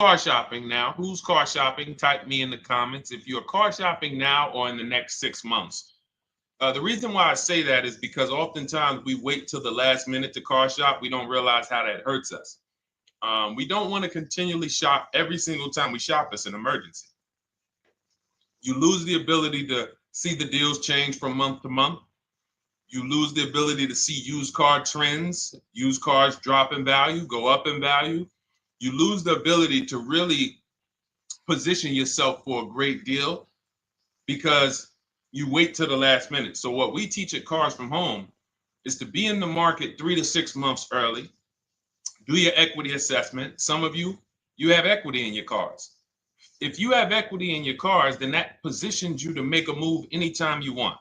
car shopping now? Who's car shopping? Type me in the comments if you're car shopping now or in the next 6 months. The reason why I say that is because oftentimes we wait till the last minute to car shop. We don't realize how that hurts us. We don't want to continually shop every single time we shop. It's an emergency. You lose the ability to see the deals change from month to month. You lose the ability to see used car trends, used cars drop in value, go up in value. You lose the ability to really position yourself for a great deal because you wait till the last minute. So what we teach at Cars from Home is to be in the market 3 to 6 months early. Do your equity assessment. Some of you have equity in your cars. If you have equity in your cars, then that positions you to make a move anytime you want.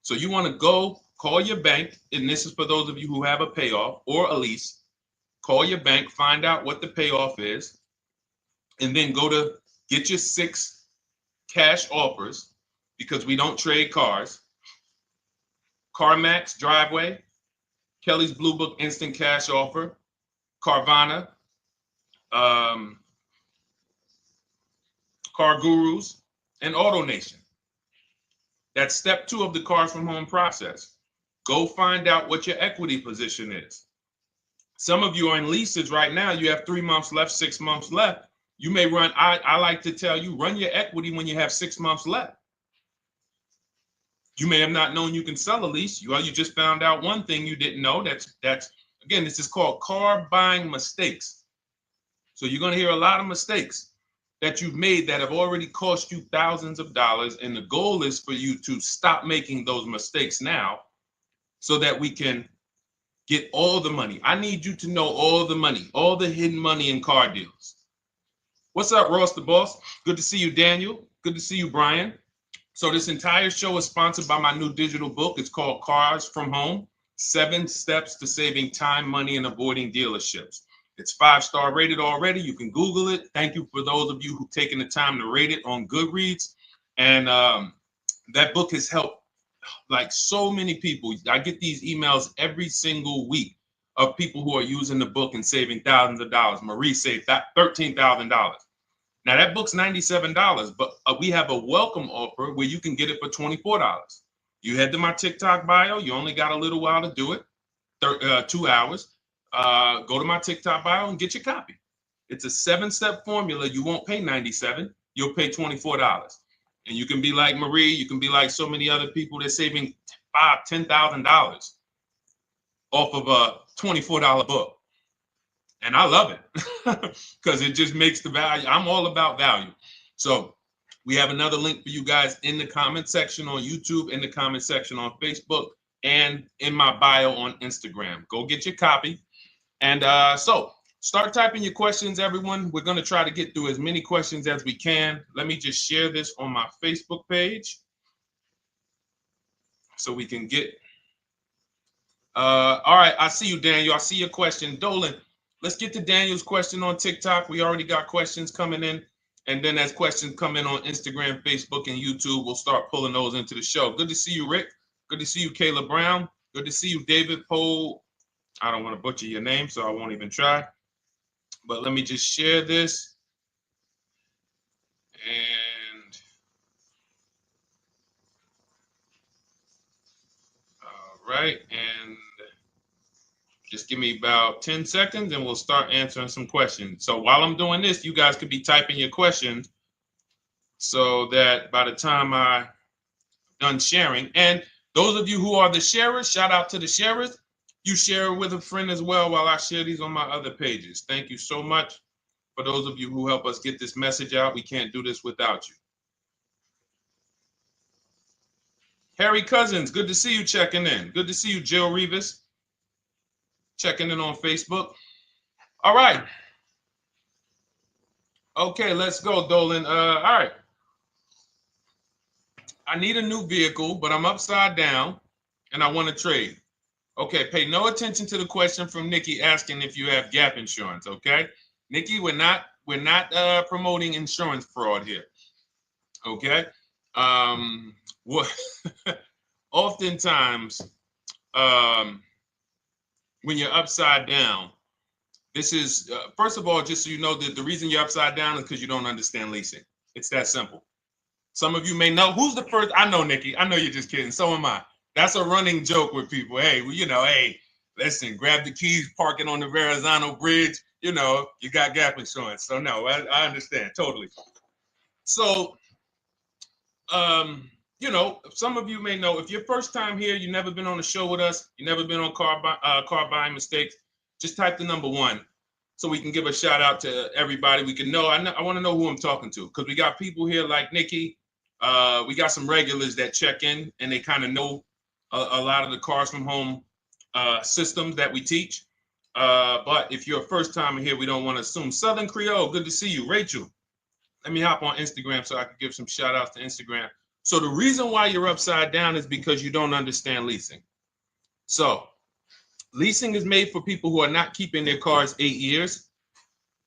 So you want to go call your bank, and this is for those of you who have a payoff or a lease. Call your bank, find out what the payoff is, and then go to get your 6 cash offers, because we don't trade cars. CarMax Driveway, Kelly's Blue Book Instant Cash Offer, Carvana, Car Gurus, and AutoNation. That's step 2 of the Cars from Home process. Go find out what your equity position is. Some of you are in leases right now. You have 3 months left, 6 months left. You may run, I like to tell you, run your equity when you have 6 months left. You may have not known you can sell a lease. You just found out one thing you didn't know. That's again, this is called car buying mistakes. So you're going to hear a lot of mistakes that you've made that have already cost you thousands of dollars. And the goal is for you to stop making those mistakes now so that we can get all the money. I need you to know all the money, all the hidden money in car deals. What's up, Ross the Boss? Good to see you, Daniel. Good to see you, Brian. So this entire show is sponsored by my new digital book. It's called Cars from Home, 7 Steps to Saving Time, Money, and Avoiding Dealerships. It's 5-star rated already. You can Google it. Thank you for those of you who've taken the time to rate it on Goodreads. And that book has helped like so many people. I get these emails every single week of people who are using the book and saving thousands of dollars. Marie saved $13,000. Now that book's $97, but we have a welcome offer where you can get it for $24. You head to my TikTok bio. You only got a little while to do it, 2 hours. Go to my TikTok bio and get your copy. It's a 7-step formula. You won't pay $97. You'll pay $24. And you can be like Marie. You can be like so many other people. They're saving $5,000, $10,000 off of a $24 book. And I love it because it just makes the value. I'm all about value. So we have another link for you guys in the comment section on YouTube, in the comment section on Facebook, and in my bio on Instagram. Go get your copy. And so start typing your questions, everyone. We're going to try to get through as many questions as we can. Let me just share this on my Facebook page so we can get. All right. I see you, Daniel. I see your question. Dolan, let's get to Daniel's question on TikTok. We already got questions coming in. And then as questions come in on Instagram, Facebook, and YouTube, we'll start pulling those into the show. Good to see you, Rick. Good to see you, Kayla Brown. Good to see you, David Poe. I don't want to butcher your name, so I won't even try. But let me just share this. And all right. And just give me about 10 seconds and we'll start answering some questions. So while I'm doing this, you guys could be typing your questions so that by the time I'm done sharing, and those of you who are the sharers, shout out to the sharers. You share it with a friend as well while I share these on my other pages. Thank you so much for those of you who help us get this message out. We can't do this without you. Harry Cousins, good to see you checking in. Good to see you, Jill Rivas, checking in on Facebook. All right. Okay, let's go, Dolan. All right. I need a new vehicle, but I'm upside down and I want to trade. Okay, pay no attention to the question from Nikki asking if you have gap insurance, okay? Nikki, we're not promoting insurance fraud here, okay? What oftentimes when you're upside down, This is, first of all, just so you know, that the reason you're upside down is because you don't understand leasing. It's that simple. Some of you may know who's the first. I know, Nikki. I know you're just kidding. So am I. That's a running joke with people. Hey, well, hey, listen, grab the keys, parking on the Verrazano Bridge. You got gap insurance. So no, I understand totally. So, some of you may know if you're first time here, you've never been on a show with us, you've never been on car buying mistakes. Just type the number 1. So we can give a shout out to everybody. We can know. I want to know who I'm talking to because we got people here like Nikki. We got some regulars that check in and they kind of know a lot of the cars from home systems that we teach. But if you're a first timer here, we don't want to assume. Southern Creole, good to see you. Rachel, let me hop on Instagram so I can give some shout outs to Instagram. So the reason why you're upside down is because you don't understand leasing. So leasing is made for people who are not keeping their cars 8 years.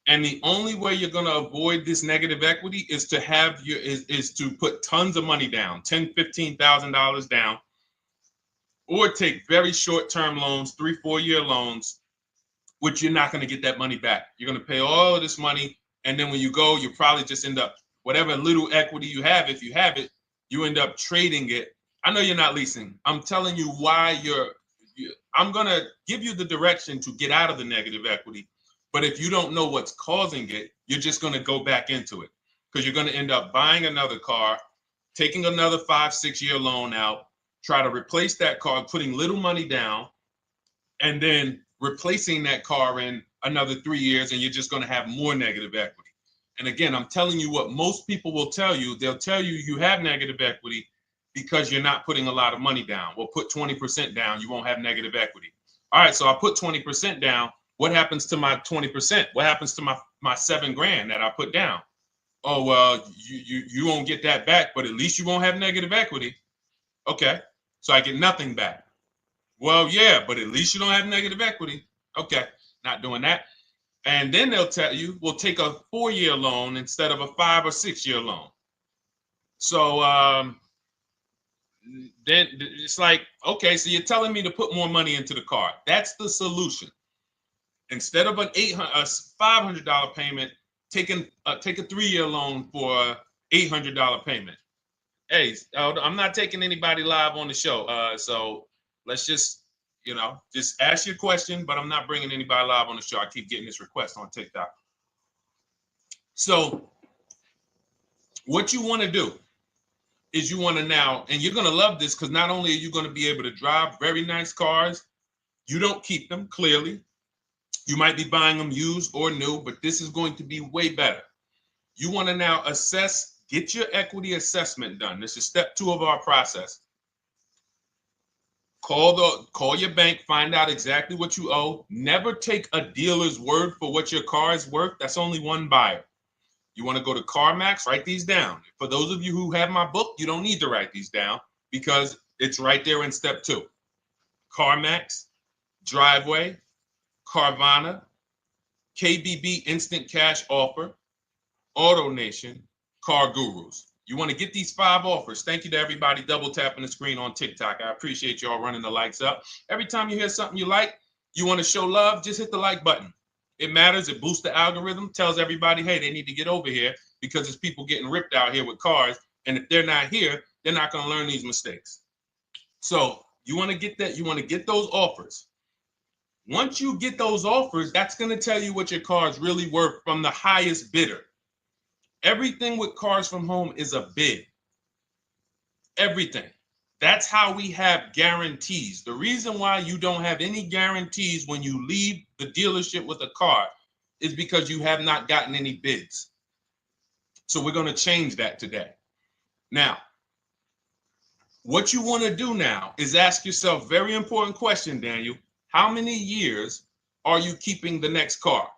And the only way you're going to avoid this negative equity is to is to put tons of money down, $10,000, $15,000 down, or take very short-term loans, 3-4 year loans, which you're not going to get that money back. You're going to pay all of this money. And then when you go, you probably just end up, whatever little equity you have, if you have it, you end up trading it. I know you're not leasing. I'm telling you why I'm going to give you the direction to get out of the negative equity. But if you don't know what's causing it, you're just going to go back into it because you're going to end up buying another car, taking another 5-6 year loan out, try to replace that car, putting little money down, and then replacing that car in another 3 years, and you're just going to have more negative equity. And again, I'm telling you what most people will tell you. They'll tell you you have negative equity because you're not putting a lot of money down. Well, put 20% down, you won't have negative equity. All right, so I put 20% down. What happens to my 20%? What happens to my $7,000 that I put down? Oh, well, you won't get that back, but at least you won't have negative equity. Okay, so I get nothing back. Well, yeah, but at least you don't have negative equity. Okay, not doing that. And then they'll tell you, we'll take a 4-year loan instead of a 5 or 6 year loan. So then it's like, okay, so you're telling me to put more money into the car. That's the solution. Instead of a $500 payment, take a 3-year loan for a $800 payment. Hey, I'm not taking anybody live on the show. So let's just ask your question, but I'm not bringing anybody live on the show. I keep getting this request on TikTok. So what you want to do is you want to now, and you're going to love this because not only are you going to be able to drive very nice cars, you don't keep them clearly. You might be buying them used or new, but this is going to be way better. You want to now get your equity assessment done. This is step 2 of our process. Call your bank, find out exactly what you owe. Never take a dealer's word for what your car is worth. That's only one buyer. You want to go to CarMax, write these down. For those of you who have my book, you don't need to write these down because it's right there in step 2. CarMax, Driveway, Carvana, KBB Instant Cash Offer, AutoNation, Car Gurus. You want to get these 5 offers. Thank you to everybody double tapping the screen on TikTok. I appreciate y'all running the likes up. Every time you hear something you like, you want to show love, just hit the like button. It matters. It boosts the algorithm, tells everybody, hey, they need to get over here because there's people getting ripped out here with cars. And if they're not here, they're not going to learn these mistakes. So you want to get that. You want to get those offers. Once you get those offers, that's going to tell you what your car is really worth from the highest bidder. Everything with Cars from Home is a bid. Everything. That's how we have guarantees. The reason why you don't have any guarantees when you leave the dealership with a car is because you have not gotten any bids. So we're going to change that today. Now, what you want to do now is ask yourself, very important question, Daniel. How many years are you keeping the next car?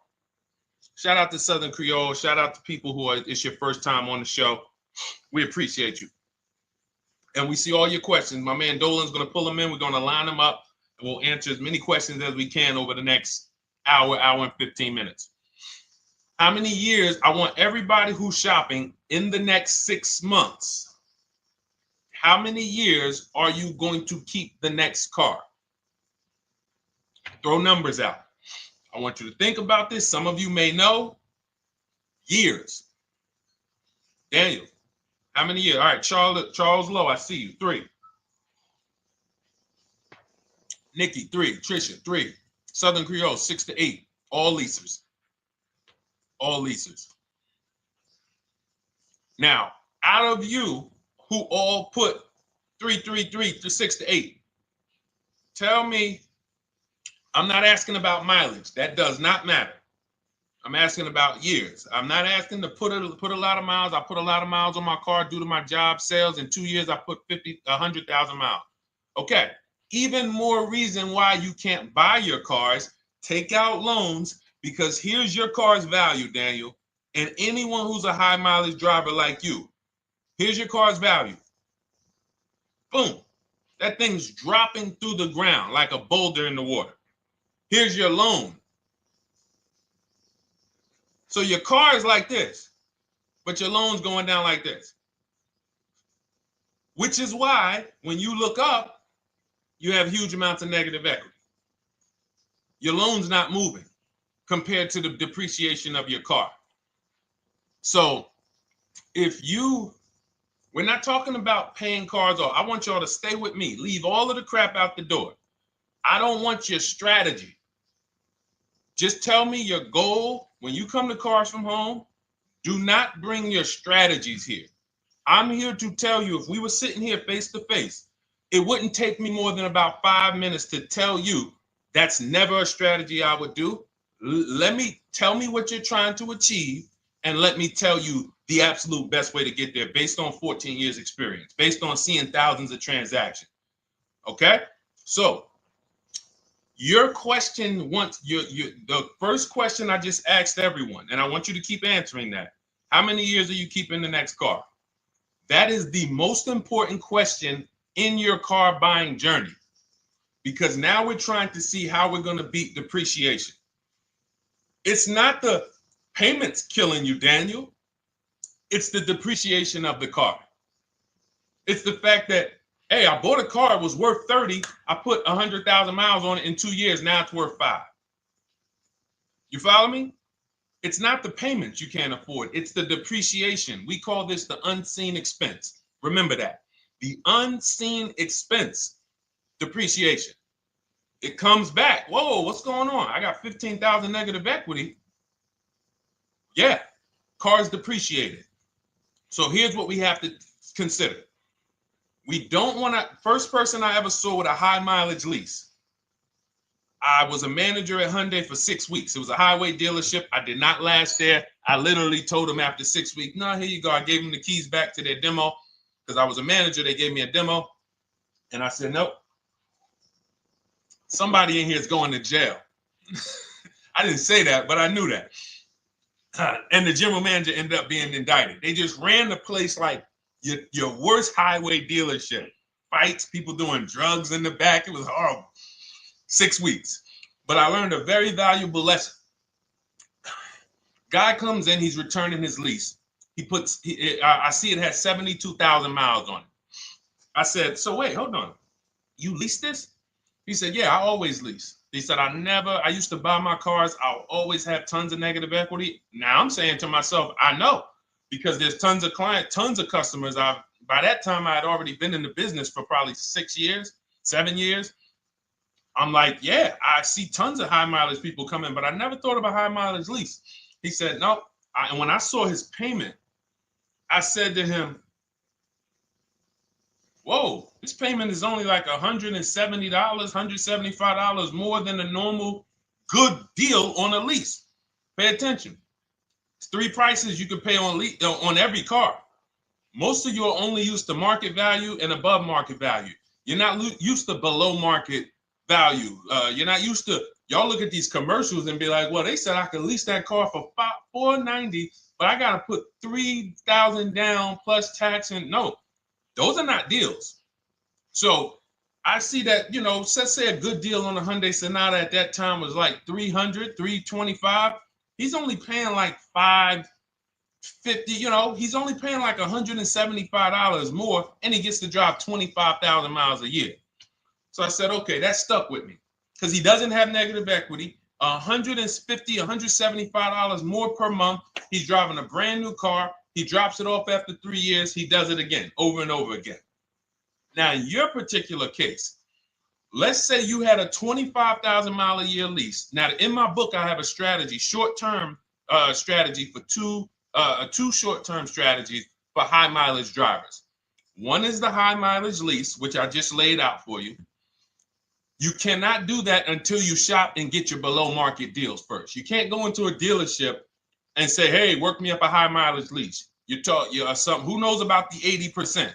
Shout out to Southern Creole. Shout out to people it's your first time on the show. We appreciate you. And we see all your questions. My man Dolan's going to pull them in. We're going to line them up. And we'll answer as many questions as we can over the next hour and 15 minutes. How many years? I want everybody who's shopping in the next 6 months. How many years are you going to keep the next car? Throw numbers out. I want you to think about this. Some of you may know. Years. Daniel, how many years? All right, Charles Lowe, I see you. 3. Nikki, 3. Trisha, 3. Southern Creole, 6 to 8. All leasers. All leasers. Now, out of you who all put 3 to 6 to 8, tell me, I'm not asking about mileage. That does not matter. I'm asking about years. I'm not asking to put a lot of miles. I put a lot of miles on my car due to my job sales. In 2 years, I put 100,000 miles. Okay. Even more reason why you can't buy your cars. Take out loans, because here's your car's value, Daniel. And anyone who's a high mileage driver like you, here's your car's value. Boom. That thing's dropping through the ground like a boulder in the water. Here's your loan. So your car is like this, but your loan's going down like this. Which is why when you look up, you have huge amounts of negative equity. Your loan's not moving compared to the depreciation of your car. So we're not talking about paying cars off. I want y'all to stay with me. Leave all of the crap out the door. I don't want your strategy. Just tell me your goal. When you come to Cars from Home, do not bring your strategies here. I'm here to tell you, if we were sitting here face to face, it wouldn't take me more than about 5 minutes to tell you that's never a strategy I would do. Tell me what you're trying to achieve, and let me tell you the absolute best way to get there based on 14 years experience, based on seeing thousands of transactions. Okay? So your question, the first question I just asked everyone, and I want you to keep answering that. How many years are you keeping the next car? That is the most important question in your car buying journey, because now we're trying to see how we're going to beat depreciation. It's not the payments killing you, Daniel. It's the depreciation of the car. It's the fact that, hey, I bought a car, it was worth 30. I put 100,000 miles on it in 2 years. Now it's worth 5. You follow me? It's not the payments you can't afford. It's the depreciation. We call this the unseen expense. Remember that. The unseen expense, depreciation. It comes back. Whoa, what's going on? I got 15,000 negative equity. Yeah, car's depreciated. So here's what we have to consider. We don't want to, first person I ever saw with a high mileage lease. I was a manager at Hyundai for 6 weeks. It was a highway dealership. I did not last there. I literally told them after 6 weeks, no, here you go. I gave them the keys back to their demo because I was a manager. They gave me a demo. And I said, nope. Somebody in here is going to jail. I didn't say that, but I knew that. And the general manager ended up being indicted. They just ran the place like your worst highway dealership. Fights, people doing drugs in the back. It was horrible. 6 weeks. But I learned a very valuable lesson. Guy comes in, he's returning his lease. I see it has 72,000 miles on it. I said, so wait, hold on. You leased this? He said, yeah, I always lease. He said, I used to buy my cars. I'll always have tons of negative equity. Now I'm saying to myself, I know, because there's tons of clients, tons of customers. By that time, I had already been in the business for probably 6 years, 7 years. I'm like, yeah, I see tons of high mileage people coming, but I never thought of a high mileage lease. He said, no. And when I saw his payment, I said to him, whoa, this payment is only like $170, $175 more than a normal good deal on a lease. Pay attention. It's 3 prices you can pay on every car. Most of you are only used to market value and above market value. You're not used to below market value. You're not used to, y'all look at these commercials and be like, well, they said I could lease that car for $490, but I got to put $3,000 down plus tax. And no, those are not deals. So I see that, let's say a good deal on a Hyundai Sonata at that time was like $300, $325. He's only paying like $550, he's only paying like $175 more, and he gets to drive 25,000 miles a year. So I said, okay, that stuck with me because he doesn't have negative equity. $150, $175 more per month. He's driving a brand new car. He drops it off after 3 years. He does it again, over and over again. Now, in your particular case, let's say you had a 25,000 mile a year lease. Now, in my book, I have a strategy, short-term strategy for two short-term strategies for high mileage drivers. One is the high mileage lease, which I just laid out for you. You cannot do that until you shop and get your below market deals first. You can't go into a dealership and say, hey, work me up a high mileage lease. You something. Who knows about the 80%?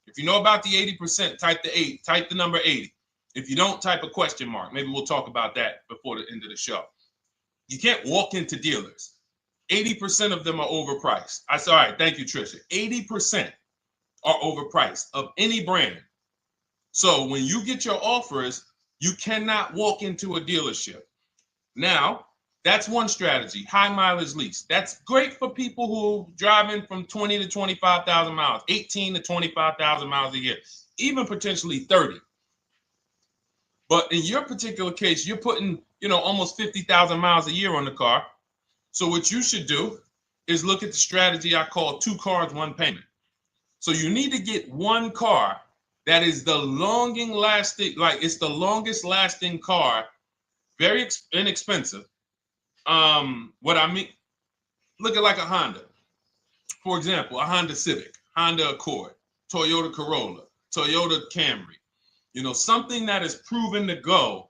If you know about the 80%, type the number 80. If you don't, type a question mark. Maybe we'll talk about that before the end of the show. You can't walk into dealers. 80% of them are overpriced. I said, all right, thank you, Trisha. 80% are overpriced of any brand. So when you get your offers, you cannot walk into a dealership. Now, that's one strategy, high mileage lease. That's great for people who are driving from 20 to 25,000 miles, 18 to 25,000 miles a year, even potentially 30. But in your particular case, you're putting, almost 50,000 miles a year on the car. So what you should do is look at the strategy I call 2 cars, 1 payment. So you need to get one car that is the longest lasting car, very inexpensive. What I mean, look at like a Honda. For example, a Honda Civic, Honda Accord, Toyota Corolla, Toyota Camry. Something that is proven to go.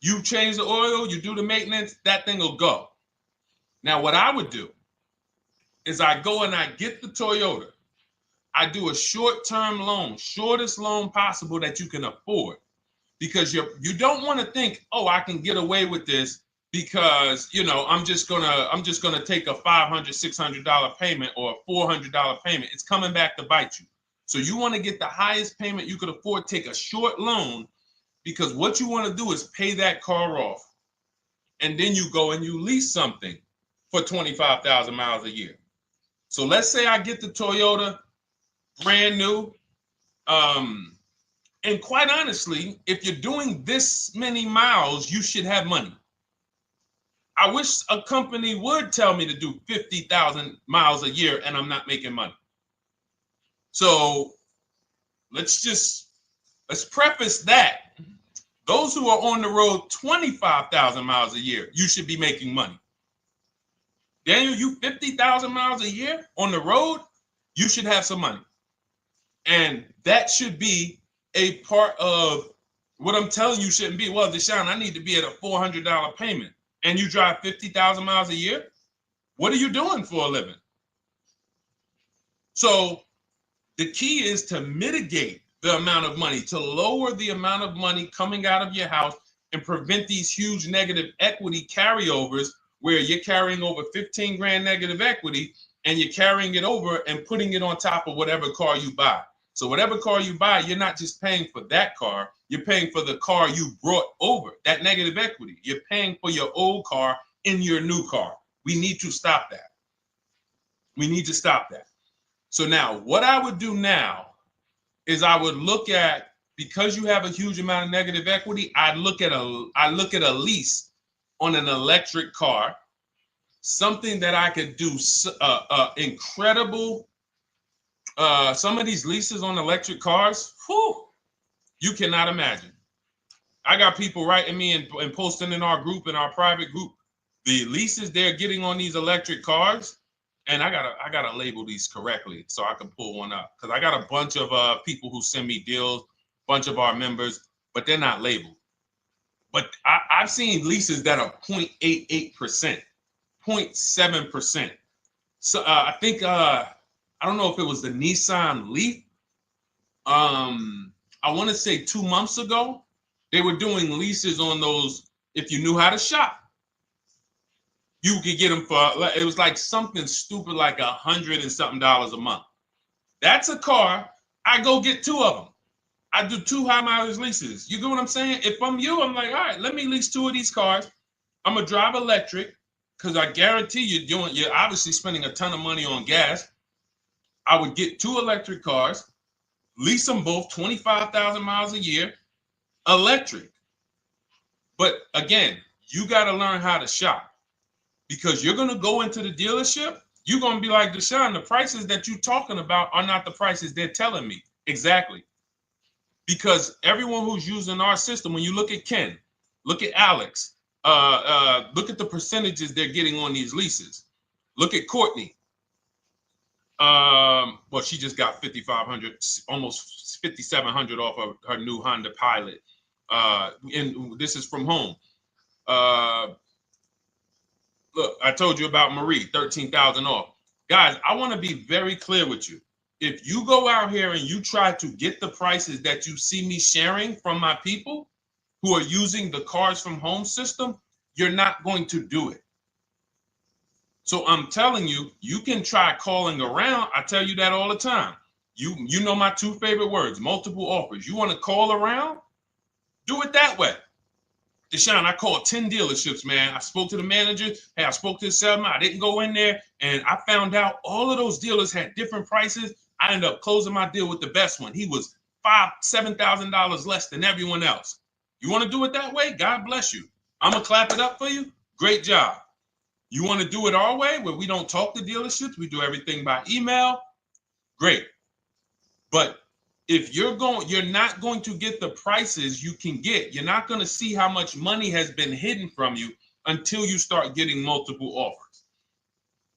You change the oil, you do the maintenance, that thing will go. Now, what I would do is I go and I get the Toyota. I do a short-term loan, shortest loan possible that you can afford, because you don't want to think, oh, I can get away with this because I'm just gonna take a $500, $600 payment or a $400 payment. It's coming back to bite you. So you want to get the highest payment you could afford, take a short loan, because what you want to do is pay that car off, and then you go and you lease something for 25,000 miles a year. So let's say I get the Toyota brand new. And quite honestly, if you're doing this many miles, you should have money. I wish a company would tell me to do 50,000 miles a year and I'm not making money. So let's preface that. Those who are on the road 25,000 miles a year, you should be making money. Daniel, you 50,000 miles a year on the road, you should have some money. And that should be a part of what I'm telling you shouldn't be. Well, Deshone, I need to be at a $400 payment. And you drive 50,000 miles a year? What are you doing for a living? So the key is to mitigate the amount of money, to lower the amount of money coming out of your house and prevent these huge negative equity carryovers where you're carrying over 15 grand negative equity and you're carrying it over and putting it on top of whatever car you buy. So whatever car you buy, you're not just paying for that car, you're paying for the car you brought over, that negative equity. You're paying for your old car in your new car. We need to stop that. We need to stop that. So now what I would do now is I would look at, because you have a huge amount of negative equity, I look at a lease on an electric car, something that I could do incredible. Some of these leases on electric cars, you cannot imagine. I got people writing me and posting in our group, in our private group, the leases they're getting on these electric cars. And I gotta label these correctly so I can pull one up, because I got a bunch of people who send me deals, bunch of our members, but they're not labeled. But I've seen leases that are 0.88%, 0.7%. So I think I don't know if it was the Nissan Leaf. I want to say 2 months ago, they were doing leases on those. If you knew how to shop, you could get them for, it was like something stupid like $100 and something a month. That's a car. I go get 2 of them. I do 2 high mileage leases. You get what I'm saying? If I'm you, I'm like, all right, let me lease 2 of these cars. I'm gonna drive electric, because I guarantee you're obviously spending a ton of money on gas. I would get 2 electric cars, lease them both 25,000 miles a year, electric. But again, you got to learn how to shop, because you're going to go into the dealership. You're going to be like, Deshone, the prices that you're talking about are not the prices they're telling me. Exactly. Because everyone who's using our system, when you look at Ken, look at Alex, look at the percentages they're getting on these leases. Look at Courtney. Well, she just got 5,500, almost 5,700 off of her new Honda Pilot. And this is from home. Look, I told you about Marie, 13,000 off. Guys, I want to be very clear with you. If you go out here and you try to get the prices that you see me sharing from my people who are using the Cars from Home system, you're not going to do it. So I'm telling you, you can try calling around. I tell you that all the time. You know my two favorite words, multiple offers. You want to call around? Do it that way. Deshone, I called 10 dealerships, man. I spoke to the manager. Hey, I spoke to the salesman. I didn't go in there, and I found out all of those dealers had different prices. I ended up closing my deal with the best one. He was $7,000 less than everyone else. You want to do it that way? God bless you. I'm going to clap it up for you. Great job. You want to do it our way, where we don't talk to dealerships? We do everything by email? Great. But if you're not going to get the prices you can get. You're not going to see how much money has been hidden from you until you start getting multiple offers.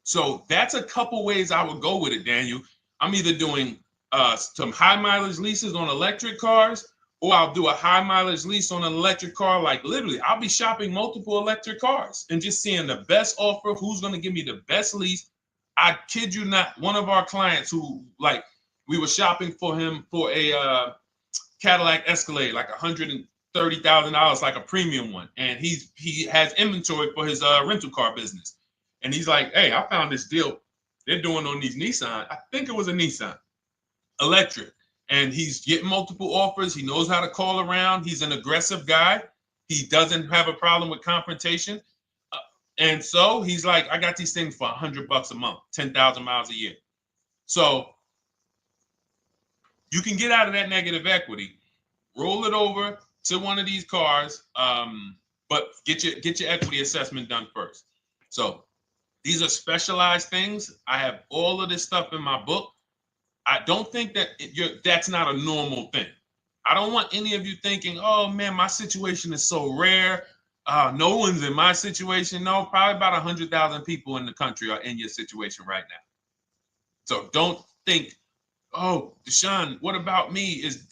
So that's a couple ways I would go with it, Daniel. I'm either doing some high mileage leases on electric cars, or I'll do a high mileage lease on an electric car. Like literally, I'll be shopping multiple electric cars and just seeing the best offer, who's going to give me the best lease. I kid you not, one of our clients who, like, we were shopping for him for a Cadillac Escalade, like $130,000, like a premium one. And he has inventory for his rental car business. And he's like, hey, I found this deal they're doing on these Nissan. I think it was a Nissan electric. And he's getting multiple offers. He knows how to call around. He's an aggressive guy. He doesn't have a problem with confrontation. And so he's like, I got these things for $100 a month, 10,000 miles a year. So you can get out of that negative equity, roll it over to one of these cars, but get your equity assessment done first. So these are specialized things. I have all of this stuff in my book. I don't think that that's not a normal thing. I don't want any of you thinking, oh man, my situation is so rare. No one's in my situation. No, probably about 100,000 people in the country are in your situation right now. So don't think, oh, Deshone, what about me? Is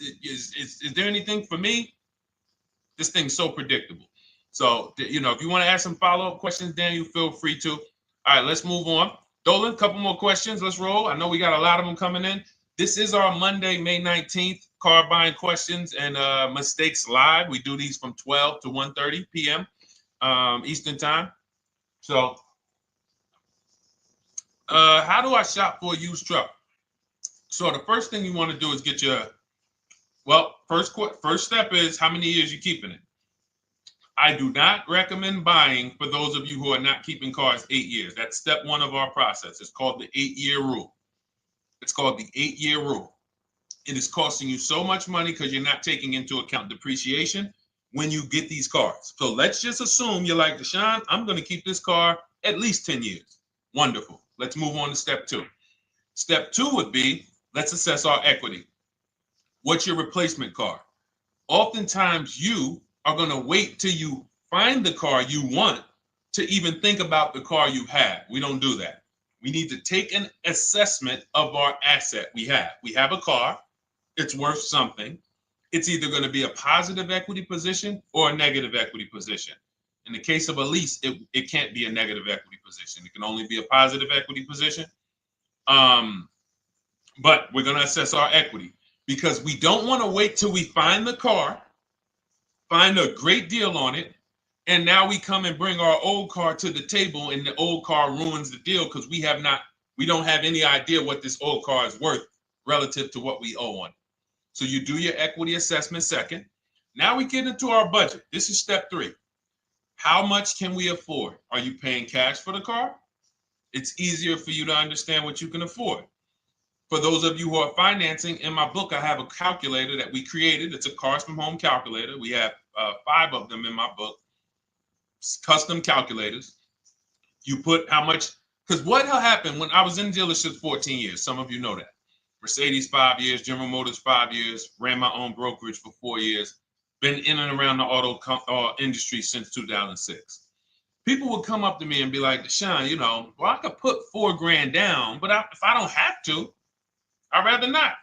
there anything for me? This thing's so predictable. So, if you want to ask some follow-up questions, Daniel, feel free to. All right, let's move on. Dolan, a couple more questions. Let's roll. I know we got a lot of them coming in. This is our Monday, May 19th, car buying questions and mistakes live. We do these from 12 to 1:30 p.m. Eastern time. So, how do I shop for a used truck? So the first thing you want to do is get your, first step is how many years you keeping it. I do not recommend buying for those of you who are not keeping cars 8 years. That's step one of our process. It's called the 8-year rule. It's called the 8-year rule. It is costing you so much money because you're not taking into account depreciation when you get these cars. So let's just assume you're like, Deshone, I'm going to keep this car at least 10 years. Wonderful. Let's move on to step two. Step two would be, let's assess our equity. What's your replacement car? Oftentimes you are going to wait till you find the car you want to even think about the car you have. We don't do that. We need to take an assessment of our asset we have. We have a car. It's worth something. It's either going to be a positive equity position or a negative equity position. In the case of a lease, it can't be a negative equity position. It can only be a positive equity position. But we're going to assess our equity because we don't want to wait till we find the car, find a great deal on it, and now we come and bring our old car to the table and the old car ruins the deal because we don't have any idea what this old car is worth relative to what we owe on it. So you do your equity assessment second. Now we get into our budget. This is step three. How much can we afford? Are you paying cash for the car? It's easier for you to understand what you can afford. For those of you who are financing, in my book, I have a calculator that we created. It's a Cars from Home calculator. We have 5 of them in my book, custom calculators. You put how much, because what happened when I was in dealerships 14 years, some of you know that. Mercedes 5 years, General Motors 5 years, ran my own brokerage for 4 years, been in and around the auto industry since 2006. People would come up to me and be like, Deshone, well, I could put $4,000 down, but if I don't have to, I'd rather not.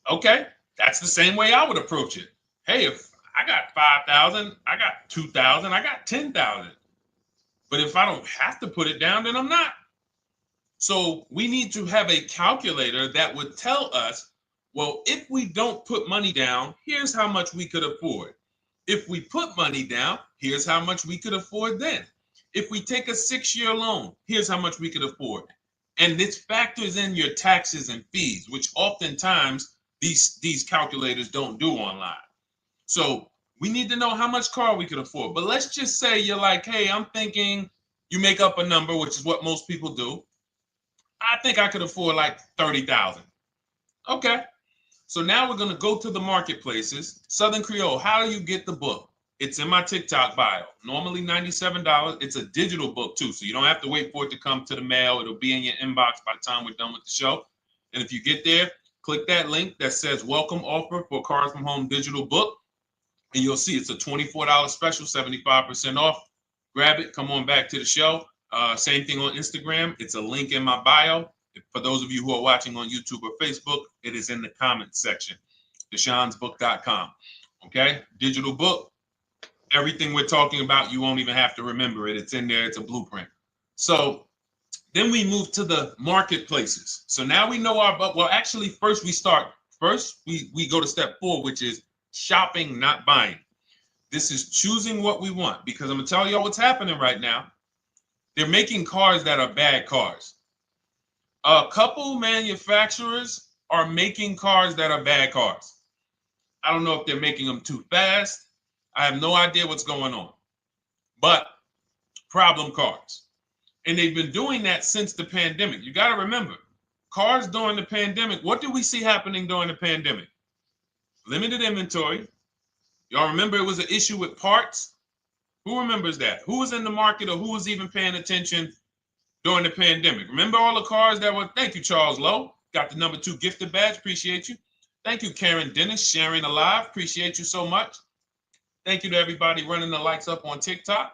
Okay, that's the same way I would approach it. Hey, if I got 5,000, I got 2,000, I got 10,000. But if I don't have to put it down, then I'm not. So we need to have a calculator that would tell us, well, if we don't put money down, here's how much we could afford. If we put money down, here's how much we could afford then. If we take a 6-year loan, here's how much we could afford. And this factors in your taxes and fees, which oftentimes these calculators don't do online. So we need to know how much car we could afford. But let's just say you're like, hey, I'm thinking, you make up a number, which is what most people do. I think I could afford like 30,000. Okay. So now we're going to go to the marketplaces. Southern Creole, how do you get the book? It's in my TikTok bio. Normally $97. It's a digital book too, so you don't have to wait for it to come to the mail. It'll be in your inbox by the time we're done with the show. And if you get there, click that link that says welcome offer for Cars from Home digital book. And you'll see it's a $24 special, 75% off. Grab it. Come on back to the show. Same thing on Instagram. It's a link in my bio. For those of you who are watching on YouTube or Facebook, it is in the comments section, deshonesbook.com. Okay, digital book. Everything we're talking about, you won't even have to remember it. It's in there. It's a blueprint. So then we move to the marketplaces. So now we know actually, first we go to step 4, which is shopping, not buying. This is choosing what we want, because I'm going to tell y'all what's happening right now. They're making cars that are bad cars. A couple manufacturers are making cars that are bad cars. I don't know if they're making them too fast. I have no idea what's going on. But problem cars. And they've been doing that since the pandemic. You got to remember, cars during the pandemic, what did we see happening during the pandemic? Limited inventory. Y'all remember it was an issue with parts? Who remembers that? Who was in the market, or who was even paying attention during the pandemic? Remember all the cars that were, thank you, Charles Lowe. Got the number 2 gifted badge. Appreciate you. Thank you, Karen Dennis, sharing alive. Appreciate you so much. Thank you to everybody running the likes up on TikTok.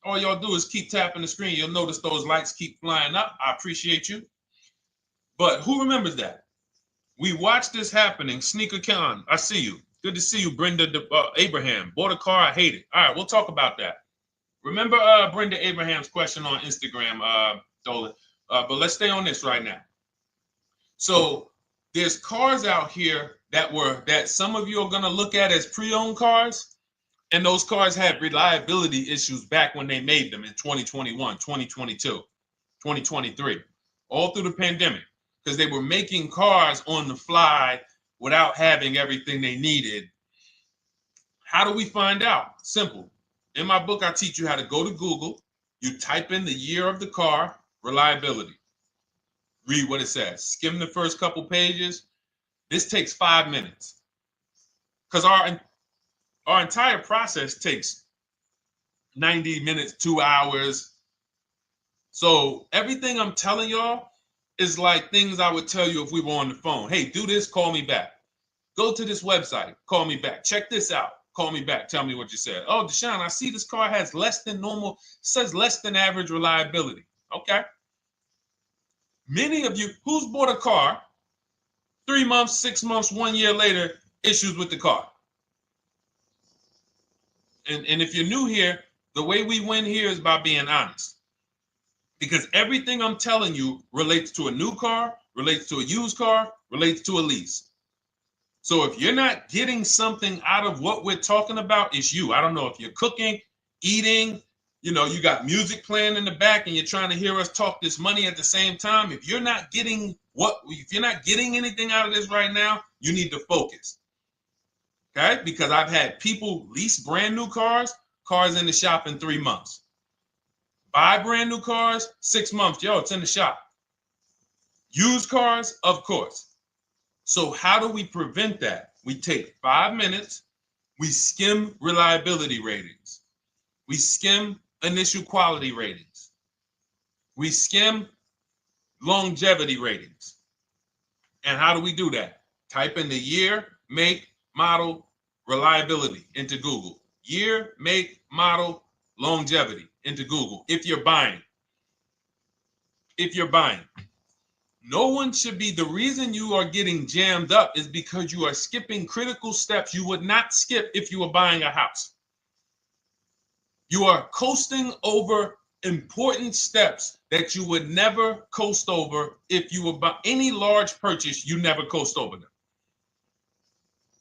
All y'all do is keep tapping the screen. You'll notice those likes keep flying up. I appreciate you. But who remembers that? We watched this happening. Sneaker Con, I see you. Good to see you, Brenda Abraham. Bought a car, I hate it. All right, we'll talk about that. Remember Brenda Abraham's question on Instagram, Dolan. But let's stay on this right now. So there's cars out here that some of you are going to look at as pre-owned cars. And those cars had reliability issues back when they made them in 2021, 2022, 2023, all through the pandemic, because they were making cars on the fly without having everything they needed. How do we find out? Simple. In my book, I teach you how to go to Google. You type in the year of the car, reliability. Read what it says. Skim the first couple pages. This takes 5 minutes, because our entire process takes 90 minutes, 2 hours. So everything I'm telling y'all is like things I would tell you if we were on the phone. Hey, do this, call me back. Go to this website, call me back. Check this out, call me back. Tell me what you said. Oh, Deshone, I see this car has less than normal, says less than average reliability. Okay. Many of you, who's bought a car 3 months, 6 months, 1 year later, issues with the car? And if you're new here, the way we win here is by being honest. Because everything I'm telling you relates to a new car, relates to a used car, relates to a lease. So if you're not getting something out of what we're talking about, it's you. I don't know if you're cooking, eating, you got music playing in the back and you're trying to hear us talk this money at the same time. If you're not getting anything out of this right now, you need to focus. Okay, because I've had people lease brand new cars in the shop in 3 months. Buy brand new cars, 6 months. Yo, it's in the shop. Used cars, of course. So how do we prevent that? We take 5 minutes We skim reliability ratings. We skim initial quality ratings. We skim longevity ratings. And how do we do that? Type in the year, make, model, reliability into Google. Year, make, model, longevity into Google. If you're buying. No one should be, the reason you are getting jammed up is because you are skipping critical steps you would not skip if you were buying a house. You are coasting over important steps that you would never coast over if you were buying any large purchase. You never coast over them.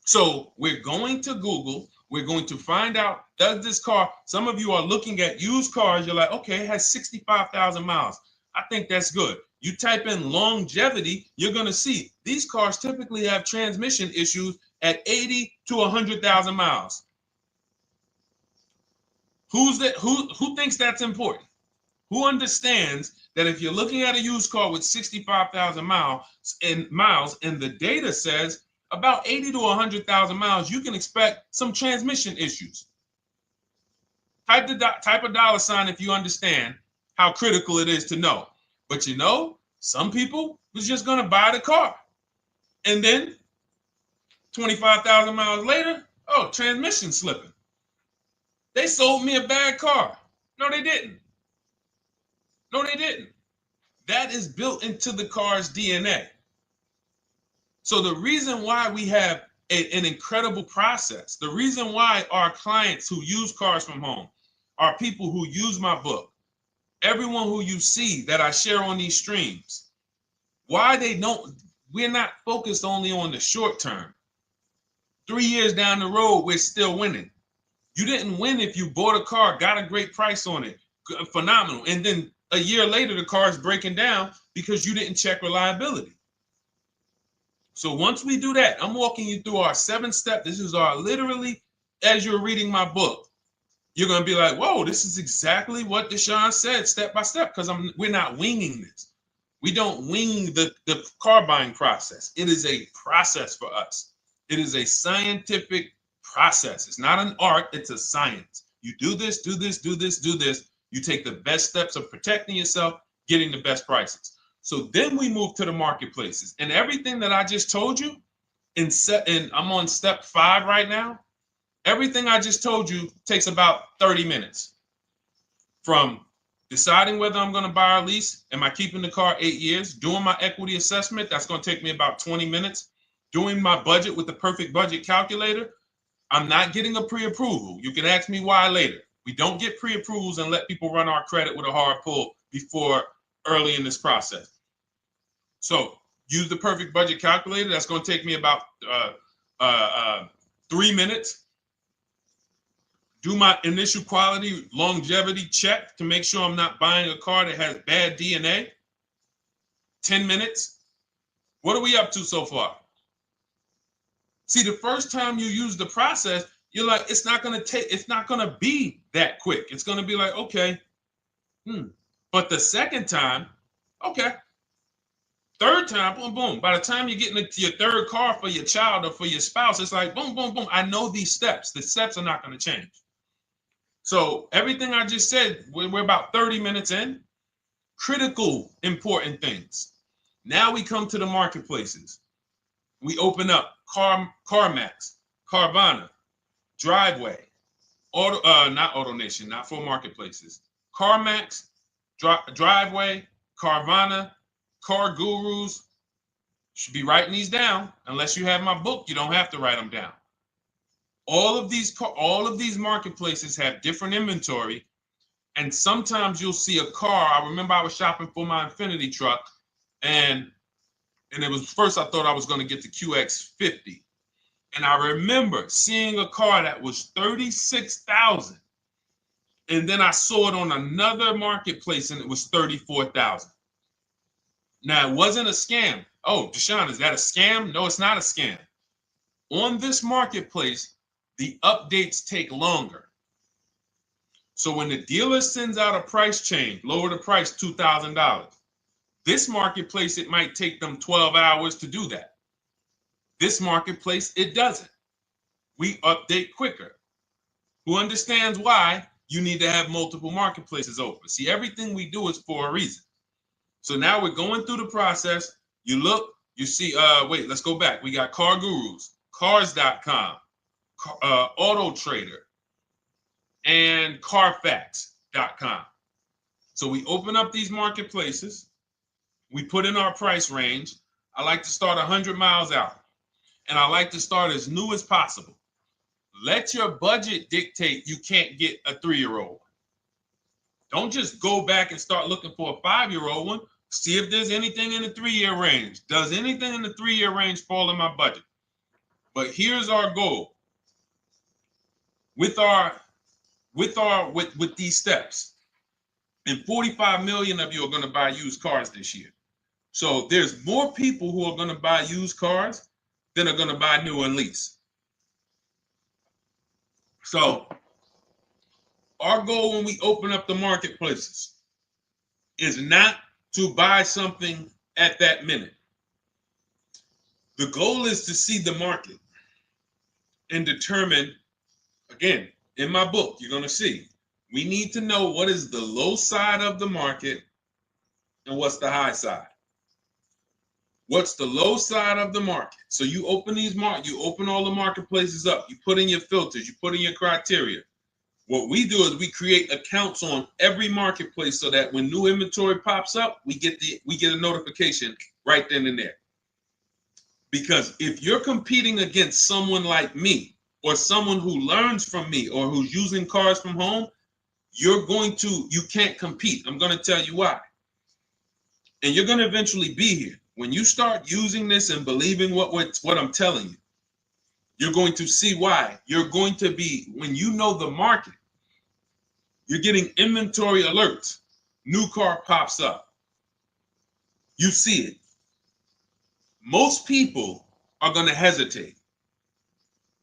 So we're going to Google. We're going to find out, does this car, some of you are looking at used cars. You're like, okay, it has 65,000 miles. I think that's good. You type in longevity, you're going to see these cars typically have transmission issues at 80 to 100,000 miles. Who thinks that's important? Who understands that if you're looking at a used car with 65,000 miles and the data says about 80 to 100,000 miles, you can expect some transmission issues. Type a dollar sign if you understand how critical it is to know. But you know, some people was just going to buy the car. And then 25,000 miles later, oh, transmission slipping. They sold me a bad car. No, they didn't. That is built into the car's DNA. So the reason why we have an incredible process, the reason why our clients who use cars from home are people who use my book, everyone who you see that I share on these streams, we're not focused only on the short term. 3 years down the road, we're still winning. You didn't win if you bought a car, got a great price on it, phenomenal. And then a year later, the car is breaking down because you didn't check reliability. So once we do that, I'm walking you through our 7-step. This is our literally, as you're reading my book, you're going to be like, whoa, this is exactly what Deshone said, step by step, because we're not winging this. We don't wing the car buying process. It is a process for us. It is a scientific process. It's not an art, it's a science. You do this, do this, do this, do this. You take the best steps of protecting yourself, getting the best prices. So then we move to the marketplaces. And everything that I just told you, and I'm on step 5 right now, everything I just told you takes about 30 minutes. From deciding whether I'm going to buy or lease, am I keeping the car 8 years, doing my equity assessment, that's going to take me about 20 minutes, doing my budget with the perfect budget calculator. I'm not getting a pre-approval. You can ask me why later. We don't get pre-approvals and let people run our credit with a hard pull before early in this process. So use the perfect budget calculator. That's going to take me about 3 minutes. Do my initial quality longevity check to make sure I'm not buying a car that has bad DNA. 10 minutes. What are we up to so far? See, the first time you use the process, you're like, it's not going to be that quick. It's going to be like, okay. But the second time, okay. Third time, boom, boom. By the time you're getting into your third car for your child or for your spouse, it's like, boom, boom, boom. I know these steps. The steps are not going to change. So everything I just said, we're about 30 minutes in. Critical, important things. Now we come to the marketplaces. We open up CarMax, Carvana, Driveway, not AutoNation, not for marketplaces. CarMax, Driveway, Carvana, Car Gurus. Should be writing these down. Unless you have my book, you don't have to write them down. All of these marketplaces have different inventory, and sometimes you'll see a car. I remember I was shopping for my Infinity truck, and it was first I thought I was going to get the QX50, and I remember seeing a car that was $36,000, and then I saw it on another marketplace, and it was $34,000. Now it wasn't a scam. Oh, Deshone, is that a scam? No, it's not a scam. On this marketplace, the updates take longer. So when the dealer sends out a price change, lower the price $2,000. This marketplace, it might take them 12 hours to do that. This marketplace, it doesn't. we update quicker. Who understands why you need to have multiple marketplaces open? See, everything we do is for a reason. So now we're going through the process. You look, you see, wait, let's go back. We got Car Gurus, Cars.com, Auto Trader, and Carfax.com. So we open up these marketplaces. We put in our price range. I like to start 100 miles out, and I like to start as new as possible. Let your budget dictate you can't get a 3-year-old. Don't just go back and start looking for a 5-year-old one. See if there's anything in the 3-year range. Does anything in the 3-year range fall in my budget? But here's our goal. With these steps, and 45 million of you are going to buy used cars this year. So there's more people who are going to buy used cars than are going to buy new and lease. So our goal when we open up the marketplaces is not to buy something at that minute. The goal is to see the market and determine, again, in my book, you're going to see, we need to know what is the low side of the market and what's the high side. What's the low side of the market? So you open you open all the marketplaces up. You put in your filters. You put in your criteria. What we do is we create accounts on every marketplace so that when new inventory pops up, we get a notification right then and there. Because if you're competing against someone like me or someone who learns from me or who's using cars from home, you can't compete. I'm going to tell you why. And you're going to eventually be here. When you start using this and believing what I'm telling you, you're going to see why. You're going to be, when you know the market, you're getting inventory alerts. New car pops up. You see it. Most people are going to hesitate.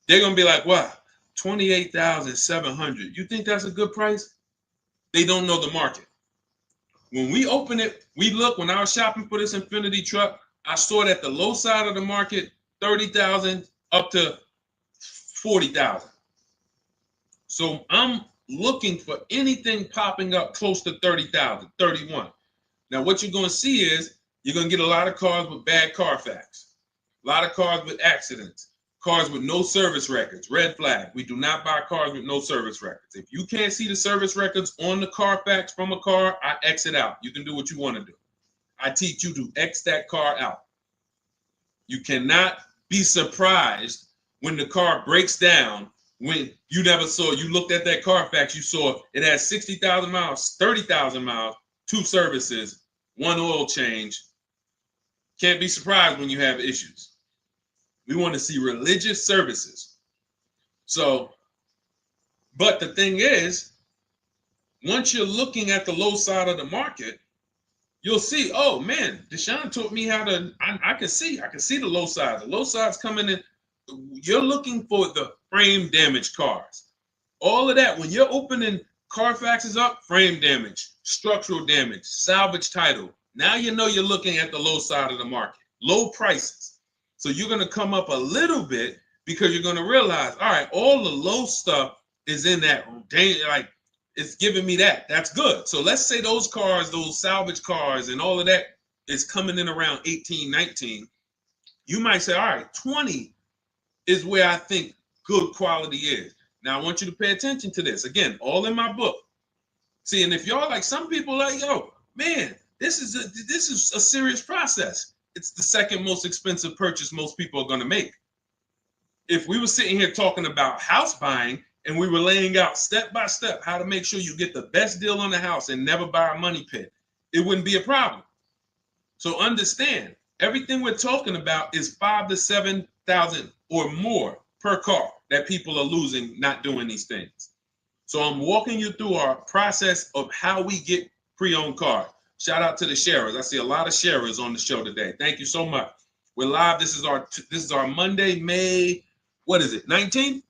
They're going to be like, wow, $28,700. You think that's a good price? They don't know the market. When we open it, we look, when I was shopping for this Infiniti truck, I saw it at the low side of the market, $30,000 up to $40,000. So I'm looking for anything popping up close to $30,000, $31,000. Now what you're going to see is you're going to get a lot of cars with bad Carfax, a lot of cars with accidents, cars with no service records, red flag. We do not buy cars with no service records. If you can't see the service records on the Carfax from a car, I exit out. You can do what you want to do. I teach you to X that car out. You cannot be surprised when the car breaks down when you looked at that Carfax, you saw it has 60,000 miles, 30,000 miles, 2 services, 1 oil change. Can't be surprised when you have issues. We want to see religious services. So, but the thing is, once you're looking at the low side of the market, you'll see, oh man, Deshone taught me how to, I can see the low side. The low side's coming in. You're looking for the frame damage cars. All of that, when you're opening Carfaxes up, frame damage, structural damage, salvage title. Now you know you're looking at the low side of the market, low prices. So you're going to come up a little bit because you're going to realize, all right, all the low stuff is in that, like, it's giving me that. That's good. So let's say those cars, those salvage cars and all of that is coming in around 18, 19. You might say, all right, 20 is where I think good quality is. Now I want you to pay attention to this. Again, all in my book. See, and if y'all like, some people like, yo, man, this is a serious process. It's the second most expensive purchase most people are going to make. If we were sitting here talking about house buying and we were laying out step by step how to make sure you get the best deal on the house and never buy a money pit, it wouldn't be a problem. So understand, everything we're talking about is 5,000 to 7,000 or more per car that people are losing not doing these things. So I'm walking you through our process of how we get pre-owned cars. Shout out to the sharers. I see a lot of sharers on the show today. Thank you so much. We're live. This is our Monday, May, what is it, 19th?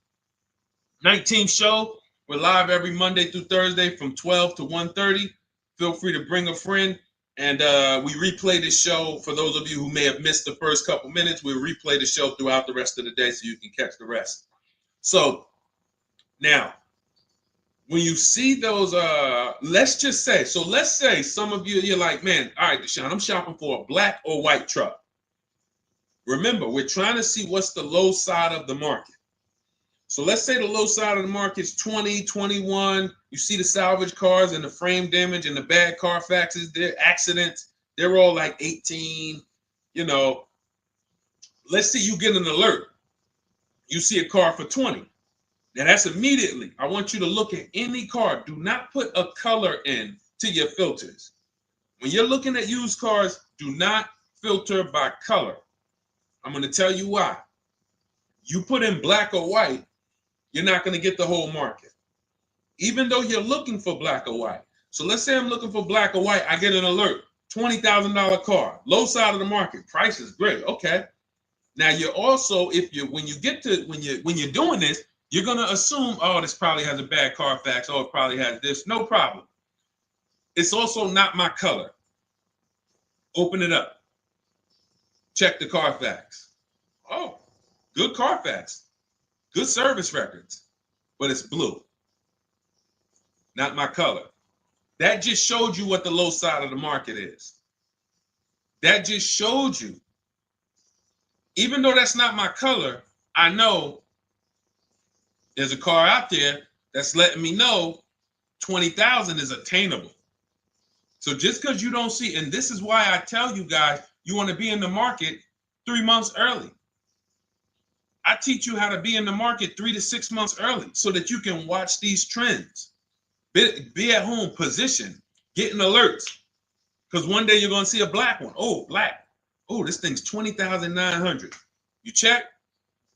19th show. We're live every Monday through Thursday from 12 to 1:30. Feel free to bring a friend. And we replay this show. For those of you who may have missed the first couple minutes, we'll replay the show throughout the rest of the day so you can catch the rest. So now, when you see those, let's say some of you, you're like, man, all right, Deshone, I'm shopping for a black or white truck. Remember, we're trying to see what's the low side of the market. So let's say the low side of the market is 20, 21. You see the salvage cars and the frame damage and the bad Carfaxes, their accidents, they're all like 18. You know, let's say you get an alert. You see a car for 20. Now that's immediately. I want you to look at any car. Do not put a color in to your filters. When you're looking at used cars, do not filter by color. I'm going to tell you why. You put in black or white, you're not going to get the whole market, even though you're looking for black or white. So let's say I'm looking for black or white. I get an alert, $20,000 car, low side of the market, price is great. Okay. Now you're also, when you're doing this, you're going to assume, oh, this probably has a bad Carfax. Oh, it probably has this. No problem. It's also not my color. Open it up. Check the Carfax. Oh, good Carfax. Good service records. But it's blue. Not my color. That just showed you what the low side of the market is. That just showed you. Even though that's not my color, I know there's a car out there that's letting me know 20,000 is attainable. So just because you don't see, and this is why I tell you guys, you want to be in the market 3 months early. I teach you how to be in the market 3 to 6 months early so that you can watch these trends. Be at home, position, getting alerts. Because one day you're going to see a black one. Oh, black. Oh, this thing's 20,900. You check,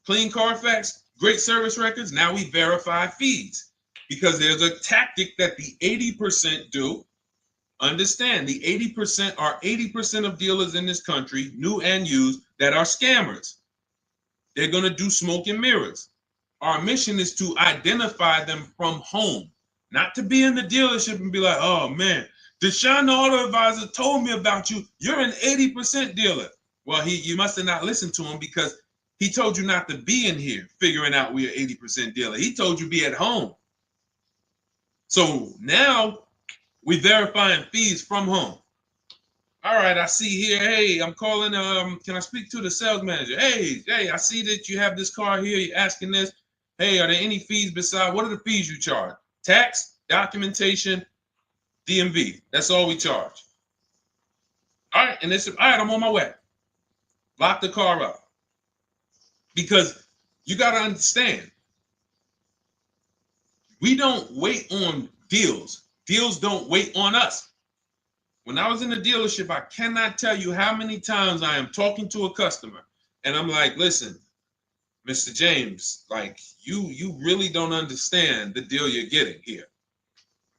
clean Carfax, great service records. Now we verify fees because there's a tactic that the 80% do. Understand, the 80% are 80% of dealers in this country, new and used, that are scammers. They're going to do smoke and mirrors. Our mission is to identify them from home, not to be in the dealership and be like, oh man, Deshone the Auto Advisor told me about you. You're an 80% dealer. Well, you must have not listened to him because he told you not to be in here figuring out we're 80% dealer. He told you be at home. So now we verifying fees from home. All right, I see here, hey, I'm calling, can I speak to the sales manager? Hey, I see that you have this car here, you're asking this. Hey, are there any fees besides, what are the fees you charge? Tax, documentation, DMV, that's all we charge. All right, and all right, I'm on my way. Lock the car up. Because you got to understand, we don't wait on deals. Deals don't wait on us. When I was in the dealership, I cannot tell you how many times I am talking to a customer and I'm like, listen, Mr. James, like you really don't understand the deal you're getting here.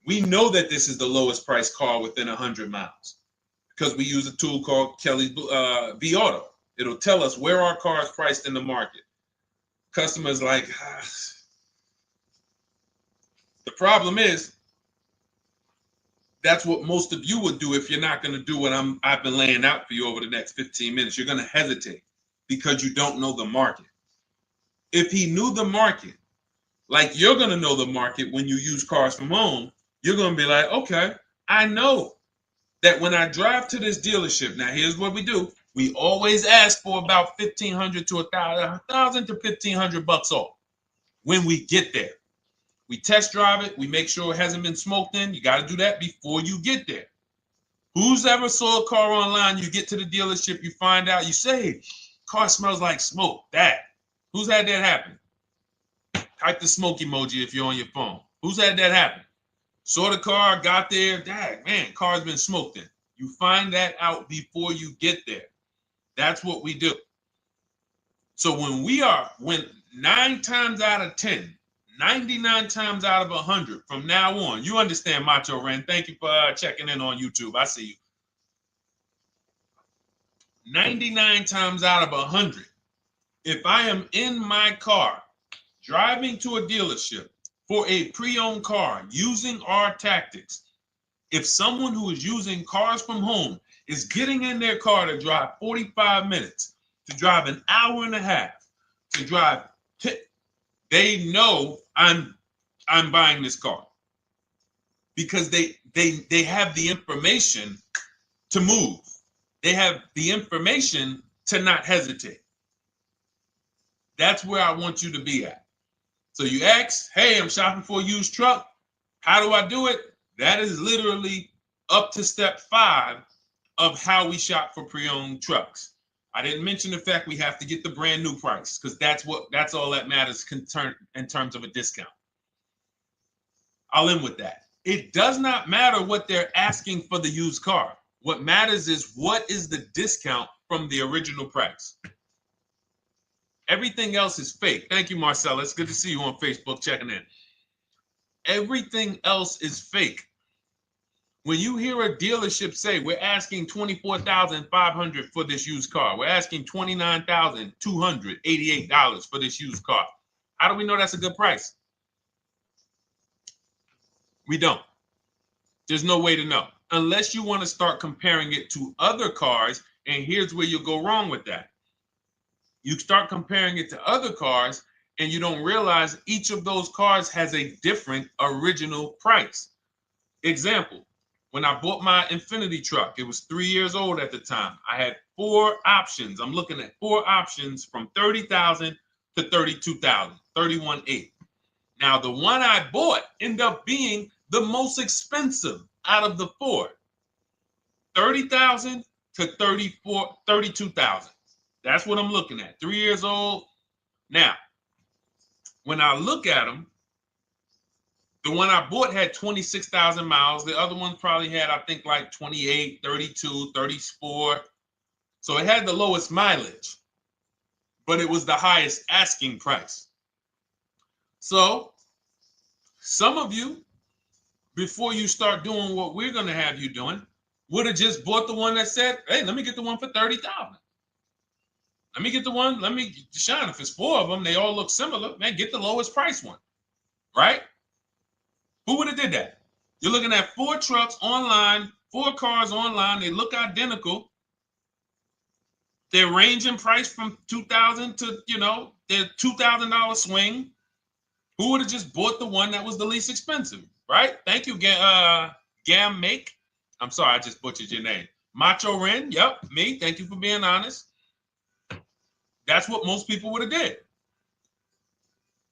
We know that this is the lowest price car within 100 miles because we use a tool called Kelly's V Auto. It'll tell us where our car is priced in the market. Customers like, The problem is, that's what most of you would do if you're not going to do what I've been laying out for you over the next 15 minutes. You're going to hesitate because you don't know the market. If he knew the market, like you're going to know the market when you use cars from home, you're going to be like, okay, I know that when I drive to this dealership, now here's what we do. We always ask for about $1,500 to $1,000 to $1,500 off when we get there. We test drive it. We make sure it hasn't been smoked in. You got to do that before you get there. Who's ever saw a car online? You get to the dealership, you find out, you say, car smells like smoke. Who's had that happen? Type the smoke emoji if you're on your phone. Who's had that happen? Saw the car, got there, man, car's been smoked in. You find that out before you get there. That's what we do. So when 9 times out of 10, 99 times out of 100 from now on, you understand, Macho Ren. Thank you for checking in on YouTube. I see you. 99 times out of 100, if I am in my car driving to a dealership for a pre-owned car using our tactics, if someone who is using cars from home is getting in their car to drive 45 minutes, to drive an hour and a half, to drive they know I'm buying this car because they have the information to move. They have the information to not hesitate. That's where I want you to be at. So you ask, hey, I'm shopping for a used truck. How do I do it? That is literally up to step 5 of how we shop for pre-owned trucks. I didn't mention the fact we have to get the brand new price because that's all that matters in terms of a discount. I'll end with that. It does not matter what they're asking for the used car. What matters is what is the discount from the original price. Everything else is fake. Thank you, Marcella. It's good to see you on Facebook checking in. Everything else is fake. When you hear a dealership say, we're asking $24,500 for this used car, we're asking $29,288 for this used car, how do we know that's a good price? We don't. There's no way to know unless you want to start comparing it to other cars. And here's where you'll go wrong with that. You start comparing it to other cars and you don't realize each of those cars has a different original price. Example, when I bought my Infiniti truck, it was 3 years old at the time. I had 4 options. I'm looking at 4 options from $30,000 to $32,000, $31,800. Now, the one I bought ended up being the most expensive out of the 4. $30,000 to $32,000. That's what I'm looking at. 3 years old. Now, when I look at them, the one I bought had 26,000 miles. The other one probably had, I think, like 28, 32, 34. So it had the lowest mileage, but it was the highest asking price. So some of you, before you start doing what we're going to have you doing, would have just bought the one that said, hey, let me get the one for $30,000. Let me get the one, Deshone, if it's 4 of them, they all look similar, man, get the lowest price one, right? Who would have did that? You're looking at 4 trucks online, 4 cars online, they look identical. They range in price from $2,000 to, their $2,000 swing. Who would have just bought the one that was the least expensive, right? Thank you, Gam Make. I'm sorry, I just butchered your name. Macho Ren, yep, me. Thank you for being honest. That's what most people would have did.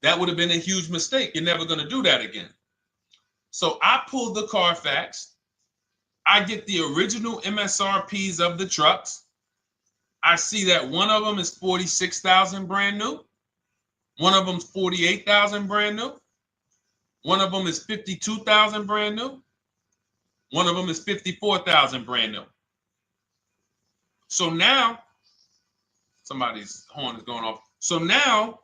That would have been a huge mistake. You're never going to do that again. So I pulled the Carfax. I get the original MSRPs of the trucks. I see that one of them is $46,000 brand new. One of them's $48,000 brand new. One of them is $52,000 brand new. One of them is $54,000 brand new. So now, somebody's horn is going off. So now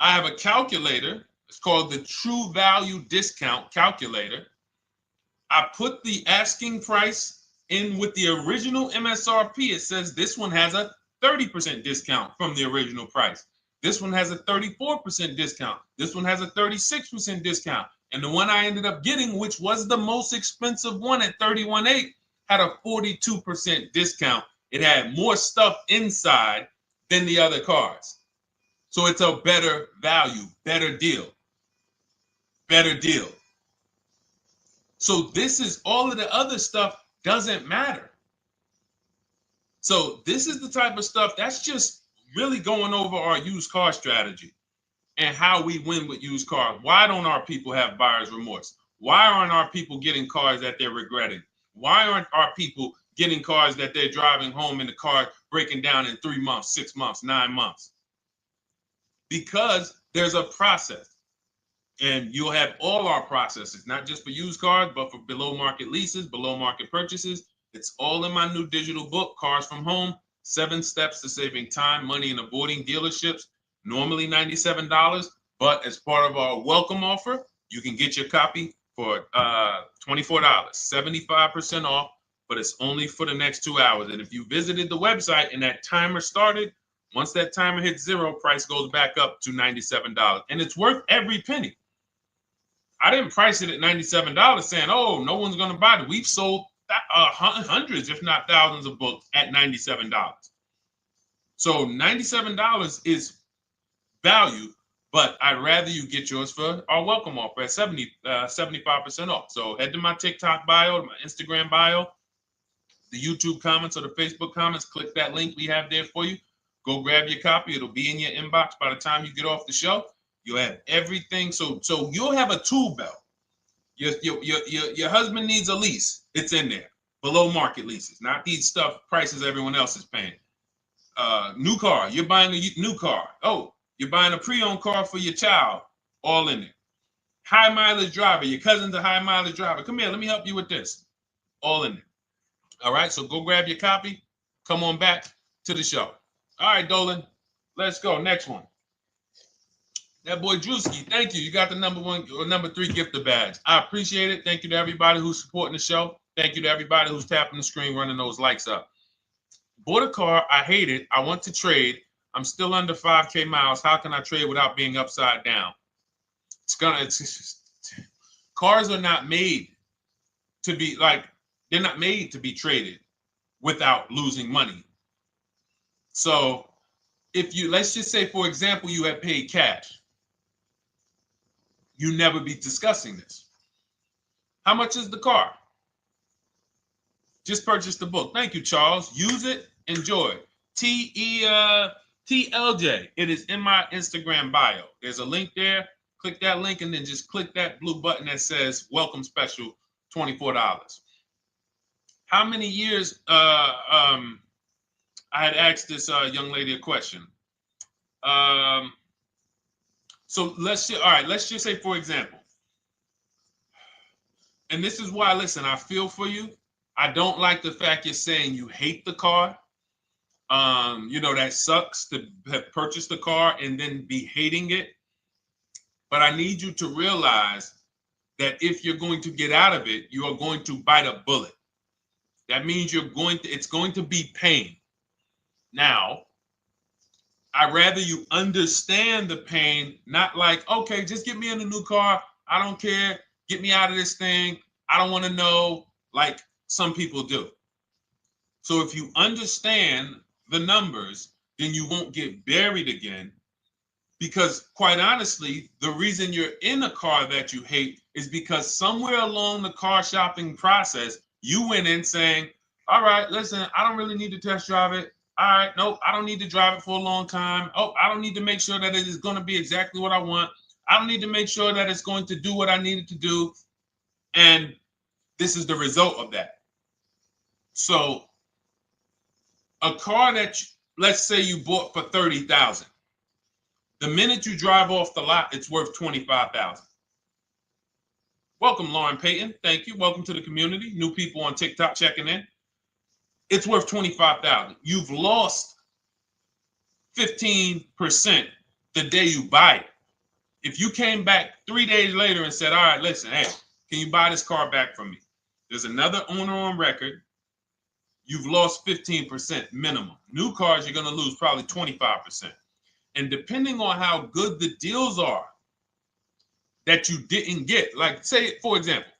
I have a calculator. It's called the True Value Discount Calculator. I put the asking price in with the original MSRP. It says this one has a 30% discount from the original price. This one has a 34% discount. This one has a 36% discount. And the one I ended up getting, which was the most expensive one at $31,800, had a 42% discount. It had more stuff inside than the other cars. So it's a better value, better deal. Better deal. So this is all of the other stuff doesn't matter. So this is the type of stuff that's just really going over our used car strategy and how we win with used cars. Why don't our people have buyer's remorse? Why aren't our people getting cars that they're regretting? Why aren't our people getting cars that they're driving home and the car breaking down in 3 months, 6 months, 9 months? Because there's a process. And you'll have all our processes, not just for used cars, but for below market leases, below market purchases. It's all in my new digital book, Cars from Home, 7 Steps to Saving Time, Money, and Avoiding Dealerships. Normally $97, but as part of our welcome offer, you can get your copy for $24, 75% off, but it's only for the next 2 hours. And if you visited the website and that timer started, once that timer hits 0, price goes back up to $97. And it's worth every penny. I didn't price it at $97 saying, oh, no one's going to buy it. We've sold hundreds, if not thousands of books at $97. So $97 is value, But I'd rather you get yours for our welcome offer at 75% off. So head to my TikTok bio, my Instagram bio, the YouTube comments or the Facebook comments. Click that link we have there for you. Go grab your copy. It'll be in your inbox by the time you get off the show. You'll have everything. So you'll have a tool belt. Your husband needs a lease. It's in there. Below market leases, not these stuff prices everyone else is paying. New car. You're buying a new car. Oh, you're buying a pre-owned car for your child. All in there. High mileage driver. Your cousin's a high mileage driver. Come here. Let me help you with this. All in there. All right. So go grab your copy. Come on back to the show. All right, Dolan. Let's go. Next one. That boy Drewski, thank you. You got the number 1 or number 3 gifter badge. I appreciate it. Thank you to everybody who's supporting the show. Thank you to everybody who's tapping the screen, running those likes up. Bought a car. I hate it. I want to trade. I'm still under 5K miles. How can I trade without being upside down? Cars are not made to be they're not made to be traded without losing money. So let's just say, for example, you had paid cash. You never be discussing this. How much is the car? Just purchase the book. Thank you, Charles. Use it. Enjoy. TLJ. It is in my Instagram bio. There's a link there. Click that link and then just click that blue button that says welcome special, $24. How many years? I had asked this young lady a question. So let's just say, for example, and this is why, listen, I feel for you. I don't like the fact you're saying you hate the car. That sucks to have purchased the car and then be hating it. But I need you to realize that if you're going to get out of it, you are going to bite a bullet. That means it's going to be pain. Now, I'd rather you understand the pain, not like, okay, just get me in a new car. I don't care. Get me out of this thing. I don't want to know, like some people do. So if you understand the numbers, then you won't get buried again. Because quite honestly, the reason you're in a car that you hate is because somewhere along the car shopping process, you went in saying, all right, listen, I don't really need to test drive it. All right, nope, I don't need to drive it for a long time. Oh, I don't need to make sure that it is going to be exactly what I want. I don't need to make sure that it's going to do what I need it to do. And this is the result of that. So a car that, let's say you bought for $30,000. The minute you drive off the lot, it's worth $25,000. Welcome, Lauren Payton. Thank you. Welcome to the community. New people on TikTok checking in. It's worth $25,000. You've lost 15% the day you buy it. If you came back 3 days later and said, all right, listen, hey, can you buy this car back from me? There's another owner on record. You've lost 15% minimum. New cars, you're going to lose probably 25%. And depending on how good the deals are that you didn't get, like say, for example,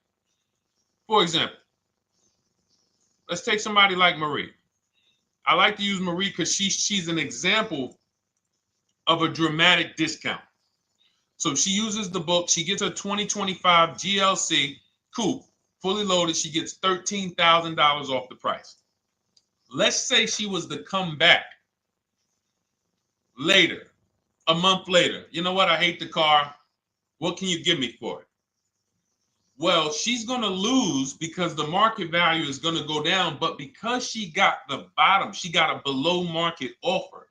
let's take somebody like Marie. I like to use Marie because she's an example of a dramatic discount. So she uses the book. She gets her 2025 GLC coupe, fully loaded. She gets $13,000 off the price. Let's say she was to come back later, a month later. You know what? I hate the car. What can you give me for it? Well, she's going to lose because the market value is going to go down. But because she got the bottom, she got a below market offer,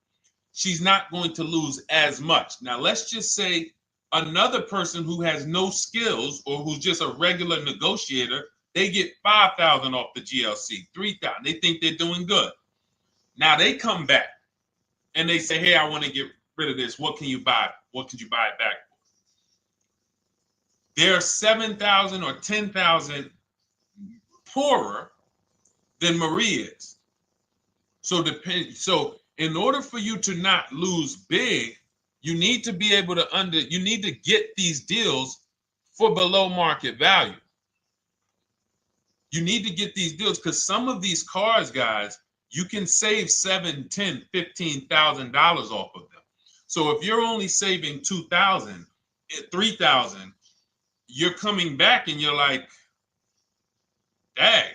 she's not going to lose as much. Now, let's just say another person who has no skills or who's just a regular negotiator, they get $5,000 off the GLC, $3,000. They think they're doing good. Now they come back and they say, hey, I want to get rid of this. What can you buy? What could you buy it back for? They're 7,000 or 10,000 poorer than Marie is. So in order for you to not lose big, you need to be able to you need to get these deals for below market value. You need to get these deals because some of these cars, guys, you can save $7,000, $10,000, $15,000 off of them. So if you're only saving 2,000, 3,000, you're coming back and you're like, dag,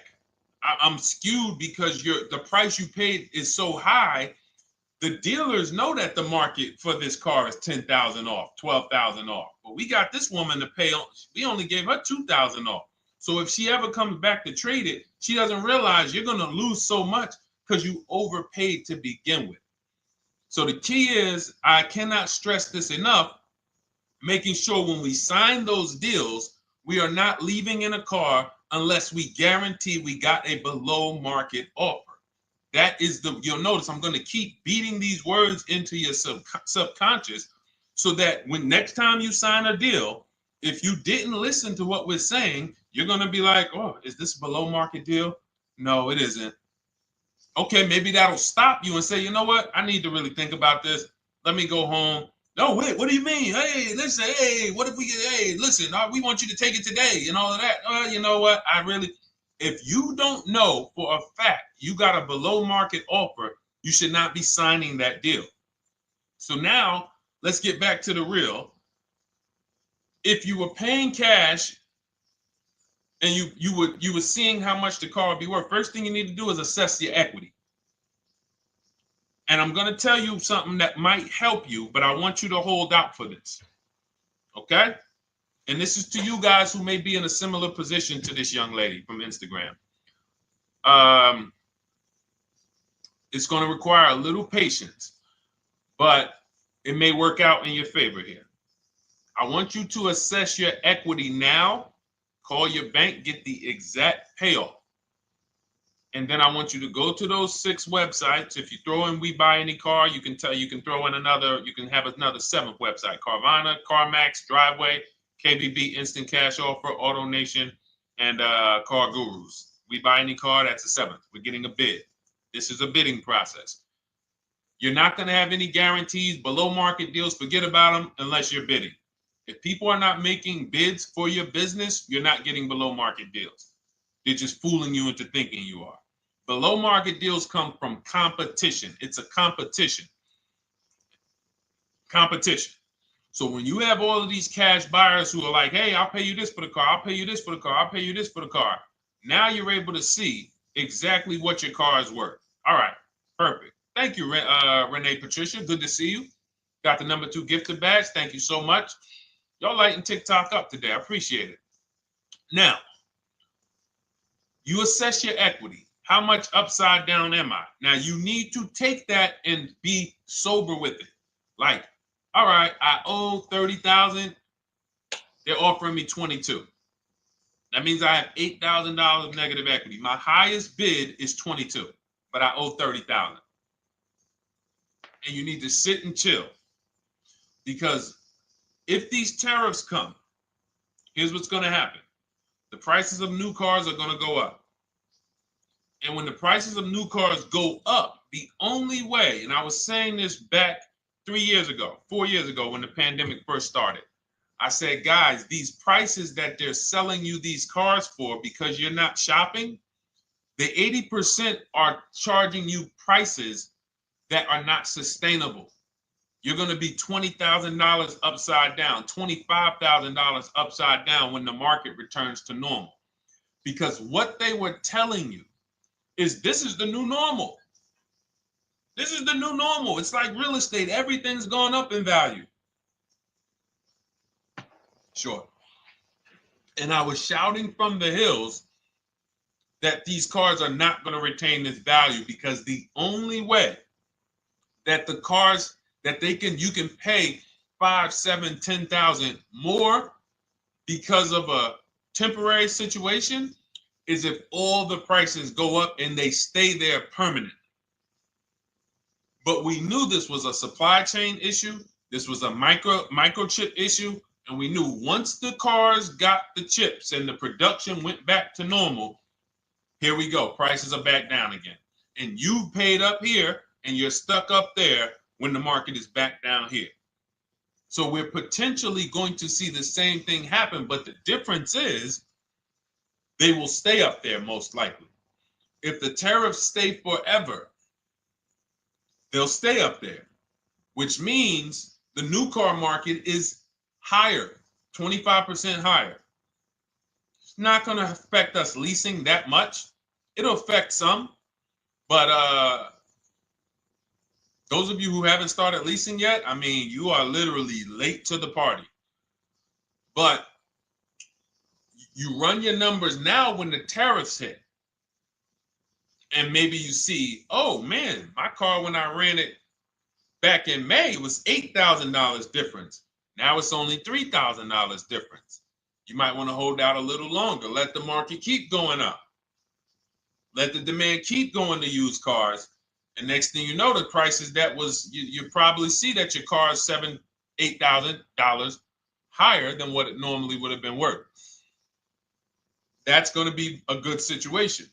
I'm skewed because the price you paid is so high. The dealers know that the market for this car is 10,000 off, 12,000 off. But we got this woman to pay, we only gave her 2,000 off. So if she ever comes back to trade it, she doesn't realize you're going to lose so much because you overpaid to begin with. So the key is, I cannot stress this enough, making sure when we sign those deals, we are not leaving in a car unless we guarantee we got a below market offer. That is you'll notice I'm going to keep beating these words into your subconscious so that when next time you sign a deal, if you didn't listen to what we're saying, you're going to be like, oh, is this a below market deal? No, it isn't. Okay, maybe that'll stop you and say, you know what? I need to really think about this. Let me go home. No, wait, what do you mean? Hey, listen, hey, what if we get, hey, listen, we want you to take it today and all of that. You know what? If you don't know for a fact you got a below market offer, you should not be signing that deal. So now let's get back to the real. If you were paying cash and you were seeing how much the car would be worth, first thing you need to do is assess your equity. And I'm going to tell you something that might help you, but I want you to hold out for this. Okay? And this is to you guys who may be in a similar position to this young lady from Instagram. It's going to require a little patience, but it may work out in your favor here. I want you to assess your equity now, call your bank, get the exact payoff. And then I want you to go to those 6 websites. If you throw in We Buy Any Car, you can throw in you can have another 7th website: Carvana, CarMax, Driveway, KBB, Instant Cash Offer, AutoNation, and Car Gurus. We Buy Any Car, that's the 7th. We're getting a bid. This is a bidding process. You're not going to have any guarantees, below market deals, forget about them unless you're bidding. If people are not making bids for your business, you're not getting below market deals. They're just fooling you into thinking you are. Below market deals come from competition. It's a competition. Competition. So when you have all of these cash buyers who are like, hey, I'll pay you this for the car, I'll pay you this for the car, I'll pay you this for the car. Now you're able to see exactly what your car is worth. All right, perfect. Thank you, Renee Patricia. Good to see you. Got the number 2 gifted badge. Thank you so much. Y'all lighting TikTok up today. I appreciate it. Now, you assess your equity. How much upside down am I? Now, you need to take that and be sober with it. Like, all right, I owe 30,000. They're offering me 22. That means I have $8,000 of negative equity. My highest bid is 22, but I owe 30,000. And you need to sit and chill, because if these tariffs come, here's what's going to happen. The prices of new cars are going to go up. And when the prices of new cars go up, the only way, and I was saying this back 4 years ago, when the pandemic first started, I said, guys, these prices that they're selling you these cars for because you're not shopping, the 80% are charging you prices that are not sustainable. You're going to be $20,000 upside down, $25,000 upside down when the market returns to normal. Because what they were telling you is this is the new normal. This is the new normal. It's like real estate. Everything's gone up in value. Sure. And I was shouting from the hills that these cars are not going to retain this value, because the only way that the cars that you can pay 5, 7, 10,000 more because of a temporary situation is if all the prices go up and they stay there permanently. But we knew this was a supply chain issue. This was a microchip issue. And we knew once the cars got the chips and the production went back to normal, here we go. Prices are back down again. And you paid up here and you're stuck up there when the market is back down here. So we're potentially going to see the same thing happen, but the difference is they will stay up there most likely. If the tariffs stay forever, they'll stay up there. which means the new car market is higher, 25% higher. It's not going to affect us leasing that much. It'll affect some, but those of you who haven't started leasing yet, I mean, you are literally late to the party. But you run your numbers now when the tariffs hit. And maybe you see, oh man, my car when I ran it back in May was $8,000 difference. Now it's only $3,000 difference. You might want to hold out a little longer. Let the market keep going up. Let the demand keep going to used cars. And next thing you know, the prices that was, you probably see that your car is $7,000, $8,000 higher than what it normally would have been worth. That's going to be a good situation.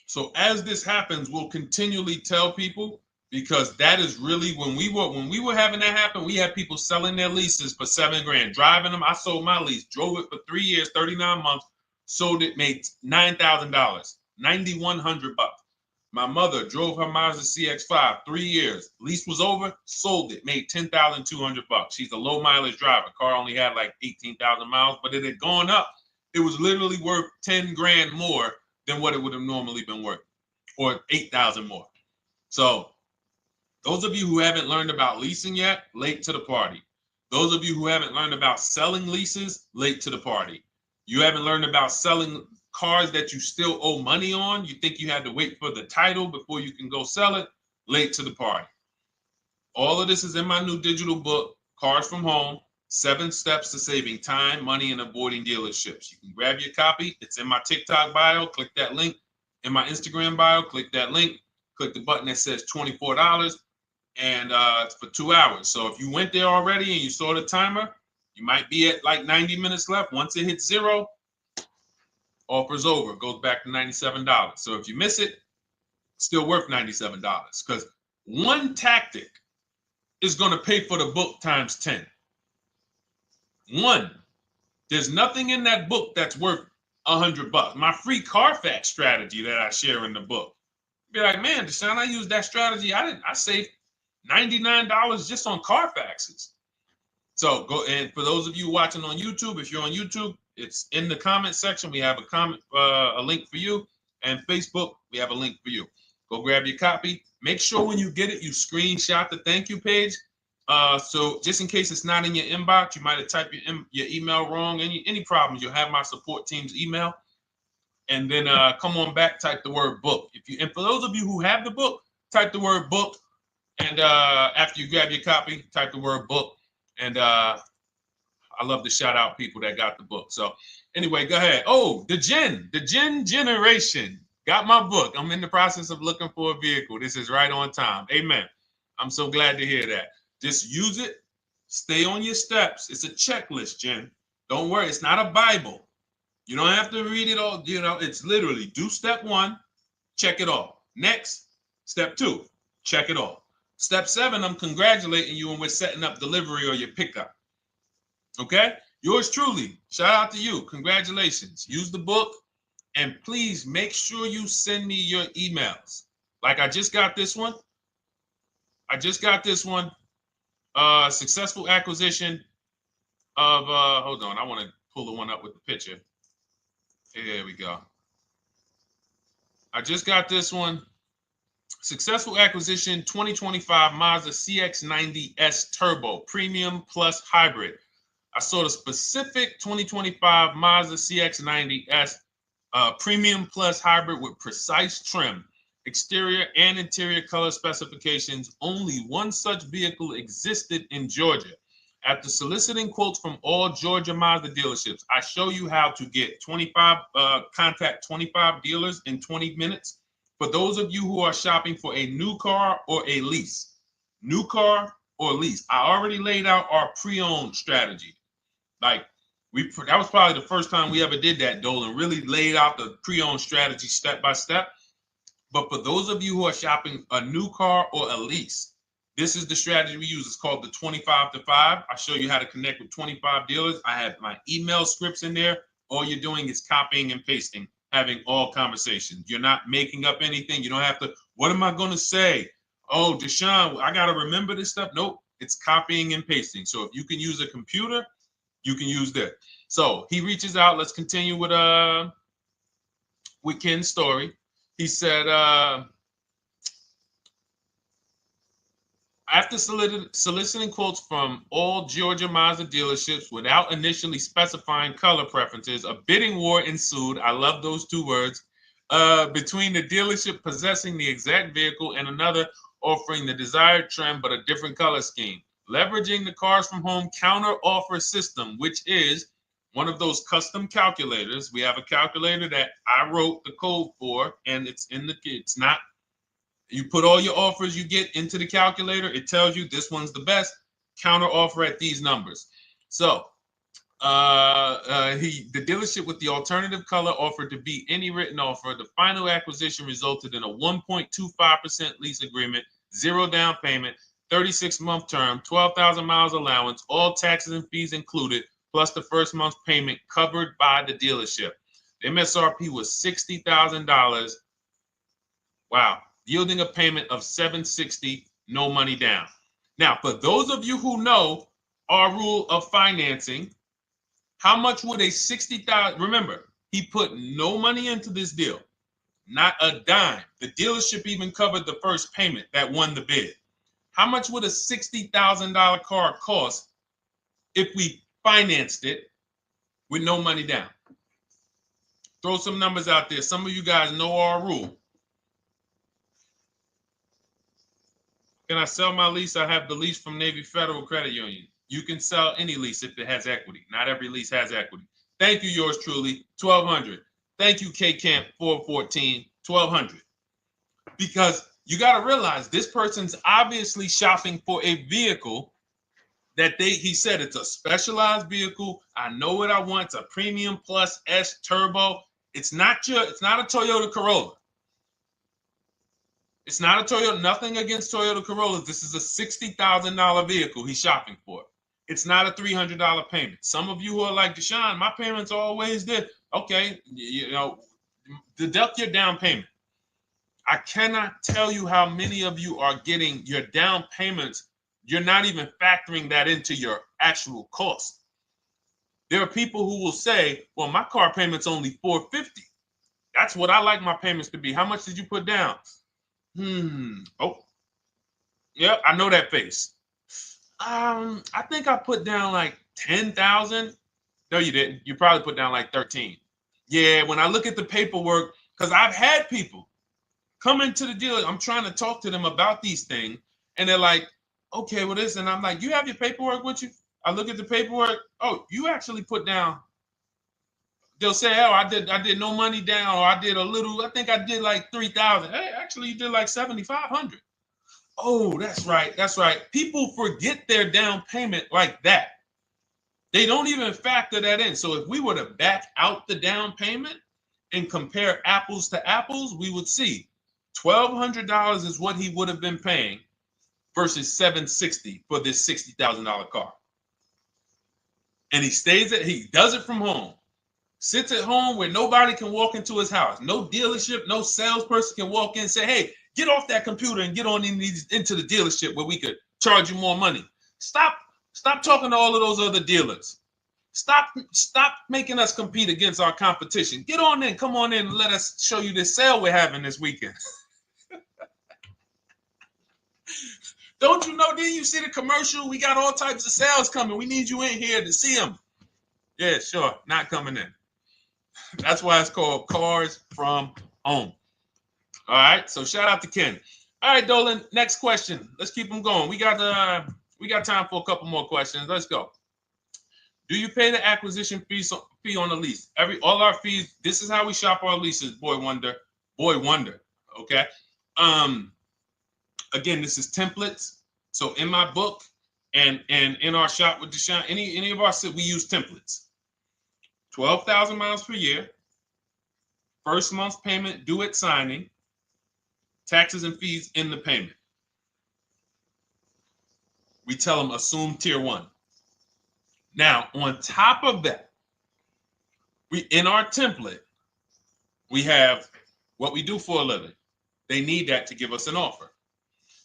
So as this happens, we'll continually tell people, because that is really when we were having that happen, we had people selling their leases for $7,000, driving them. I sold my lease, drove it for 3 years, 39 months, sold it, made $9,000, $9,100. My mother drove her Mazda CX-5, 3 years, lease was over, sold it, made $10,200. She's a low mileage driver. Car only had like 18,000 miles, but it had gone up. It was literally worth $10,000 more than what it would have normally been worth, or 8,000 more. So those of you who haven't learned about leasing yet, late to the party. Those of you who haven't learned about selling leases, late to the party. You haven't learned about selling cars that you still owe money on. You think you had to wait for the title before you can go sell it, late to the party. All of this is in my new digital book, Cars from Home, 7 Steps to Saving Time, Money, and Avoiding Dealerships. You can grab your copy. It's in my TikTok bio. Click that link. In my Instagram bio, click that link. Click the button that says $24, and it's for 2 hours. So if you went there already and you saw the timer, you might be at like 90 minutes left. Once it hits 0, offer's over. It goes back to $97. So if you miss it, it's still worth $97, because one tactic is going to pay for the book times 10. One, there's nothing in that book that's worth $100. My free Carfax strategy that I share in the book. Be like, man, Deshone, I used that strategy. I saved $99 just on Carfaxes. So go, and for those of you watching on YouTube, if you're on YouTube, it's in the comment section. We have a link for you, and Facebook, we have a link for you. Go grab your copy. Make sure when you get it, you screenshot the thank you page. So just in case it's not in your inbox, you might have typed your email wrong. Any problems, you'll have my support team's email. And then come on back, type the word book. And for those of you who have the book, type the word book. And after you grab your copy, type the word book. And I love to shout out people that got the book. So anyway, go ahead. Oh, the Gen Generation got my book. I'm in the process of looking for a vehicle. This is right on time. Amen. I'm so glad to hear that. Just use it. Stay on your steps. It's a checklist, Jen. Don't worry. It's not a Bible. You don't have to read it all. You know, it's literally do step 1, check it off. Next, step 2, check it off. Step 7, I'm congratulating you and we're setting up delivery or your pickup. Okay? Yours truly. Shout out to you. Congratulations. Use the book, and please make sure you send me your emails. Like I just got this one. Successful acquisition of, hold on. I want to pull the one up with the picture. There we go. I just got this one. Successful acquisition 2025 Mazda CX-90S Turbo Premium Plus Hybrid. I saw the specific 2025 Mazda CX-90S Premium Plus Hybrid with precise trim, exterior and interior color specifications. Only one such vehicle existed in Georgia. After soliciting quotes from all Georgia Mazda dealerships, I show you how to get contact 25 dealers in 20 minutes. For those of you who are shopping for a new car or a lease, new car or lease, I already laid out our pre-owned strategy. Like that was probably the first time we ever did that, Dolan, really laid out the pre-owned strategy step by step. But for those of you who are shopping a new car or a lease, this is the strategy we use. It's called the 25 to 5. I show you how to connect with 25 dealers. I have my email scripts in there. All you're doing is copying and pasting, having all conversations. You're not making up anything. You don't have to, what am I going to say? Oh, Deshone, I got to remember this stuff. Nope, it's copying and pasting. So if you can use a computer, you can use that. So he reaches out. Let's continue with Ken's story. He said, after soliciting quotes from all Georgia Mazda dealerships without initially specifying color preferences, a bidding war ensued. I love those two words. Between the dealership possessing the exact vehicle and another offering the desired trim but a different color scheme. Leveraging the Cars from Home counter offer system, which is one of those custom calculators. We have a calculator that I wrote the code for, and it's not. You put all your offers you get into the calculator. It tells you this one's the best. Counter offer at these numbers. So the dealership with the alternative color offered to beat any written offer. The final acquisition resulted in a 1.25% lease agreement, 0 down payment, 36-month term, 12,000 miles allowance, all taxes and fees included, plus the first month's payment covered by the dealership. The MSRP was $60,000. Wow. Yielding a payment of $760, no money down. Now, for those of you who know our rule of financing, how much would a $60,000? Remember, he put no money into this deal, not a dime. The dealership even covered the first payment that won the bid. How much would a $60,000 car cost if we financed it with no money down? Throw some numbers out there. Some of you guys know our rule. Can I sell my lease? I have the lease from Navy Federal Credit Union. You can sell any lease if it has equity. Not every lease has equity. Thank you, yours truly, 1200. Thank you, K Camp 414, 1200. Because you got to realize this person's obviously shopping for a vehicle that he said it's a specialized vehicle. I know what I want. It's a premium plus S turbo. It's not a Toyota Corolla. It's not a Toyota, nothing against Toyota Corollas. This is a $60,000 vehicle he's shopping for. It's not a $300 payment. Some of you who are like, Deshone, my payments are always there. Okay, deduct your down payment. I cannot tell you how many of you are getting your down payments. You're not even factoring that into your actual cost. There are people who will say, well, my car payment's only $450. That's what I like my payments to be. How much did you put down? Oh, yep, I know that face. I think I put down like 10,000. No, you didn't. You probably put down like 13. Yeah, when I look at the paperwork, because I've had people come into the dealer. I'm trying to talk to them about these things, and they're like, okay, well, this, and I'm like, you have your paperwork with you? I look at the paperwork. Oh, you actually put down. They'll say, oh, I did no money down, or I did a little, I think I did like 3,000. Hey, actually you did like 7,500. Oh, that's right. People forget their down payment like that. They don't even factor that in. So if we were to back out the down payment and compare apples to apples, we would see $1,200 is what he would have been paying versus $760 for this $60,000 car. And he does it from home. Sits at home where nobody can walk into his house. No dealership, no salesperson can walk in and say, hey, get off that computer and get on into the dealership where we could charge you more money. Stop talking to all of those other dealers. Stop making us compete against our competition. Get on in, come on in and let us show you this sale we're having this weekend. Don't you know, didn't you see the commercial? We got all types of sales coming. We need you in here to see them. Yeah, sure, not coming in. That's why it's called Cars from Home. All right, so shout out to Ken. All right, Dolan, next question. Let's keep them going. We got time for a couple more questions. Let's go. Do you pay the acquisition fee on the lease? All our fees. This is how we shop our leases. Boy wonder. Okay. Again, this is templates. So in my book and in our shop with Deshone, any of our we use templates. 12,000 miles per year. First month's payment due at signing. Taxes and fees in the payment. We tell them assume tier 1. Now, on top of that, in our template, we have what we do for a living. They need that to give us an offer.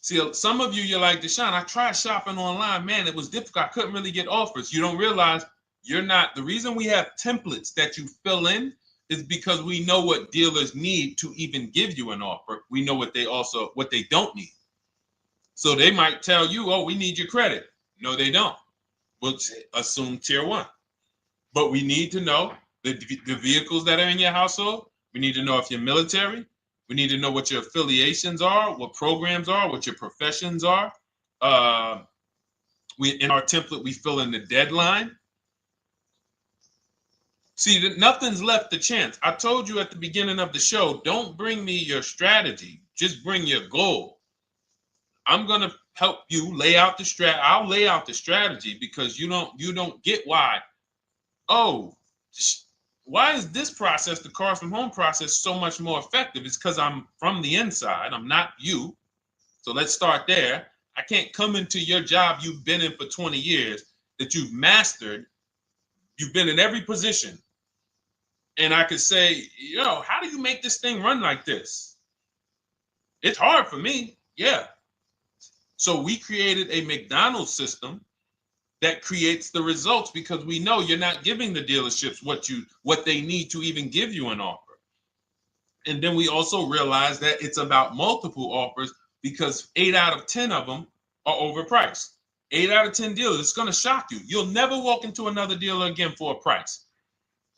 See, some of you, you're like, Deshone, I tried shopping online. Man, it was difficult. I couldn't really get offers. You don't realize you're not. The reason we have templates that you fill in is because we know what dealers need to even give you an offer. We know what they don't need. So they might tell you, oh, we need your credit. No, they don't. We'll assume tier 1. But we need to know the vehicles that are in your household. We need to know if you're military. We need to know what your affiliations are, what programs are, what your professions are. In our template, we fill in the deadline. See, nothing's left to chance. I told you at the beginning of the show, don't bring me your strategy. Just bring your goal. I'm going to help you lay out the I'll lay out the strategy because you don't get why. Oh, why is this process, the Cars from Home process, so much more effective? It's because I'm from the inside. I'm not you. So let's start there. I can't come into your job you've been in for 20 years, that you've mastered. You've been in every position. And I could say, how do you make this thing run like this? It's hard for me. Yeah. So we created a McDonald's system that creates the results because we know you're not giving the dealerships what they need to even give you an offer. And then we also realize that it's about multiple offers because 8 out of 10 of them are overpriced. 8 out of 10 dealers, it's going to shock you. You'll never walk into another dealer again for a price.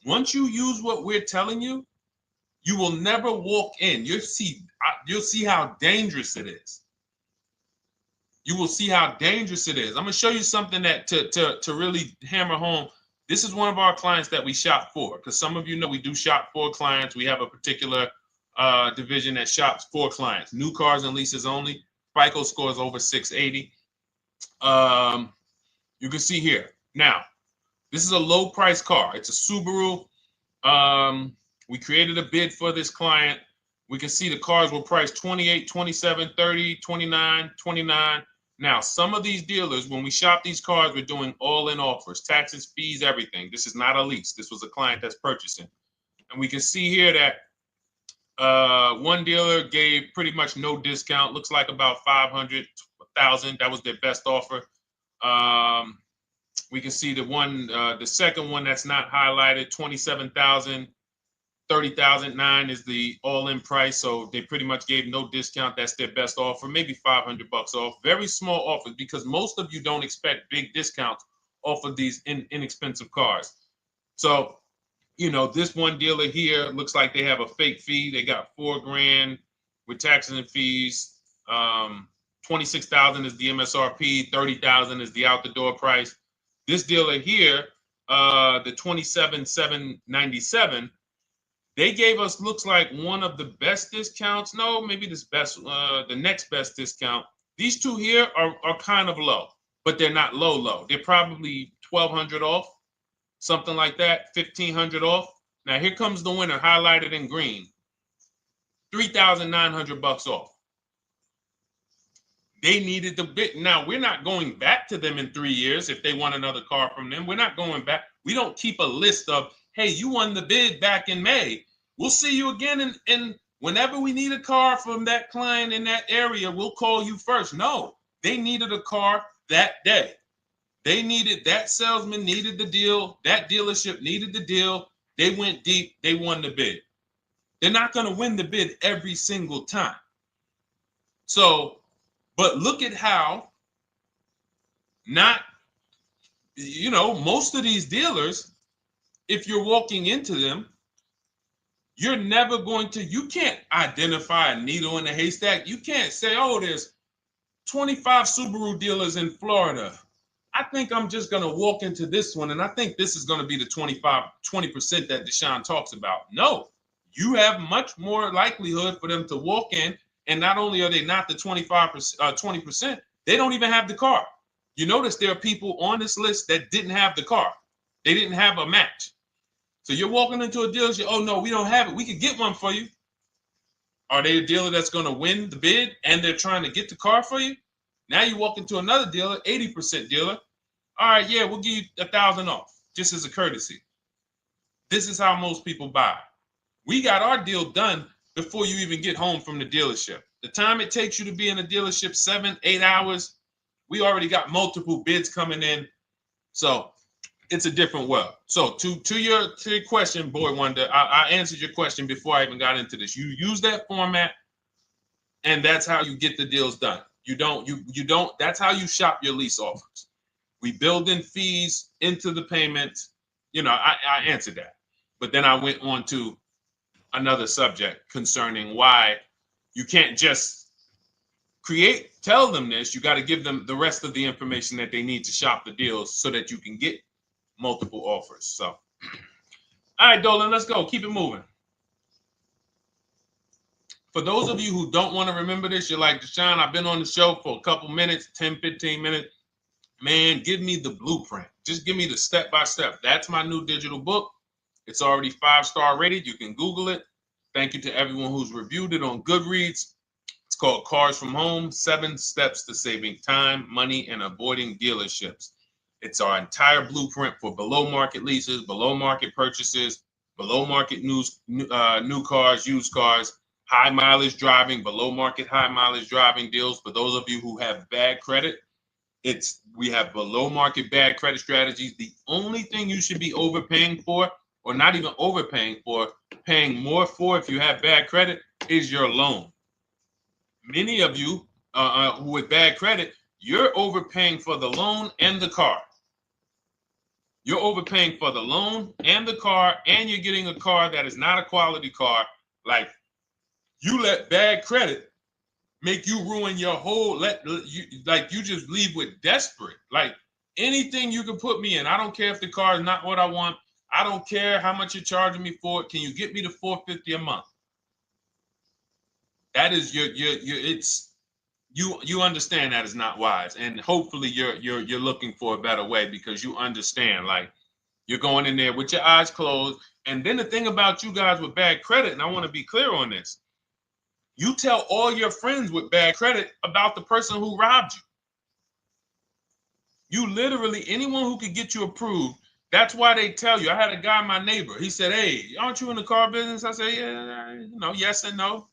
Once you use what we're telling you, you will never walk in. You'll see how dangerous it is. You will see how dangerous it is. I'm going to show you something that to really hammer home. This is one of our clients that we shop for, because some of you know we do shop for clients. We have a particular division that shops for clients. New cars and leases only. FICO score is over 680. You can see here. Now, this is a low price car. It's a Subaru. We created a bid for this client. We can see the cars were priced 28, 27, 30, 29, 29. Now, some of these dealers, when we shop these cars, we're doing all-in offers, taxes, fees, everything. This is not a lease. This was a client that's purchasing. And we can see here that one dealer gave pretty much no discount. Looks like about 500, 1,000. That was their best offer. We can see the second one that's not highlighted, 27,000. 30,009 is the all-in price, so they pretty much gave no discount. That's their best offer, maybe $500 off. Very small offers because most of you don't expect big discounts off of these inexpensive cars. So, this one dealer here looks like they have a fake fee. They got $4,000 with taxes and fees. 26,000 is the MSRP. 30,000 is the out the door price. This dealer here, the 27,797. They gave us, looks like, one of the best discounts. No, maybe the next best discount. These two here are kind of low, but they're not low. They're probably 1,200 off, something like that, 1,500 off. Now here comes the winner, highlighted in green, 3,900 off. They needed the bid. Now we're not going back to them in 3 years if they want another car from them. We're not going back. We don't keep a list of, hey, you won the bid back in May. We'll see you again. And whenever we need a car from that client in that area, we'll call you first. No, they needed a car that day. That salesman needed the deal. That dealership needed the deal. They went deep. They won the bid. They're not going to win the bid every single time. So, but look at how most of these dealers, if you're walking into them, you can't identify a needle in a haystack. You can't say, oh, there's 25 Subaru dealers in Florida. I think I'm just going to walk into this one, and I think this is going to be the 20% that Deshone talks about. No, you have much more likelihood for them to walk in, and not only are they not the 20%, they don't even have the car. You notice there are people on this list that didn't have the car. They didn't have a match. So you're walking into a dealership, oh, no, we don't have it. We could get one for you. Are they a dealer that's going to win the bid and they're trying to get the car for you? Now you walk into another dealer, 80% dealer. All right, yeah, we'll give you 1,000 off, just as a courtesy. This is how most people buy. We got our deal done before you even get home from the dealership. The time it takes you to be in a dealership, 7-8 hours, we already got multiple bids coming in. So it's a different world. So to your question, Boy Wonder, I answered your question before I even got into this. You use that format, and that's how you get the deals done. You don't, that's how you shop your lease offers. We build in fees into the payments. You know, I answered that. But then I went on to another subject concerning why you can't just tell them this. You got to give them the rest of the information that they need to shop the deals so that you can get multiple offers. So, all right, Dolan, let's go. Keep it moving. For those of you who don't want to remember this, you're like, Deshone, I've been on the show for a couple minutes, 10, 15 minutes. Man, give me the blueprint. Just give me the step-by-step. That's my new digital book. It's already 5-star rated. You can Google it. Thank you to everyone who's reviewed it on Goodreads. It's called Cars from Home, 7 Steps to Saving Time, Money, and Avoiding Dealerships. It's our entire blueprint for below market leases, below market purchases, below market new cars, used cars, high mileage driving, below market high mileage driving deals. For those of you who have bad credit, we have below market bad credit strategies. The only thing you should be overpaying for, or not even overpaying for, paying more for if you have bad credit, is your loan. Many of you with bad credit, you're overpaying for the loan and the car. You're overpaying for the loan and the car, and you're getting a car that is not a quality car. Like, you let bad credit make you ruin your whole, you just leave with desperate. Like, anything you can put me in. I don't care if the car is not what I want. I don't care how much you're charging me for it. Can you get me to $450 a month? That is you understand that is not wise. And hopefully you're looking for a better way, because you understand, like, you're going in there with your eyes closed. And then the thing about you guys with bad credit, and I want to be clear on this, you tell all your friends with bad credit about the person who robbed you. You literally, anyone who could get you approved, that's why they tell you. I had a guy, my neighbor, he said, hey, aren't you in the car business? I said, yeah, yes and no.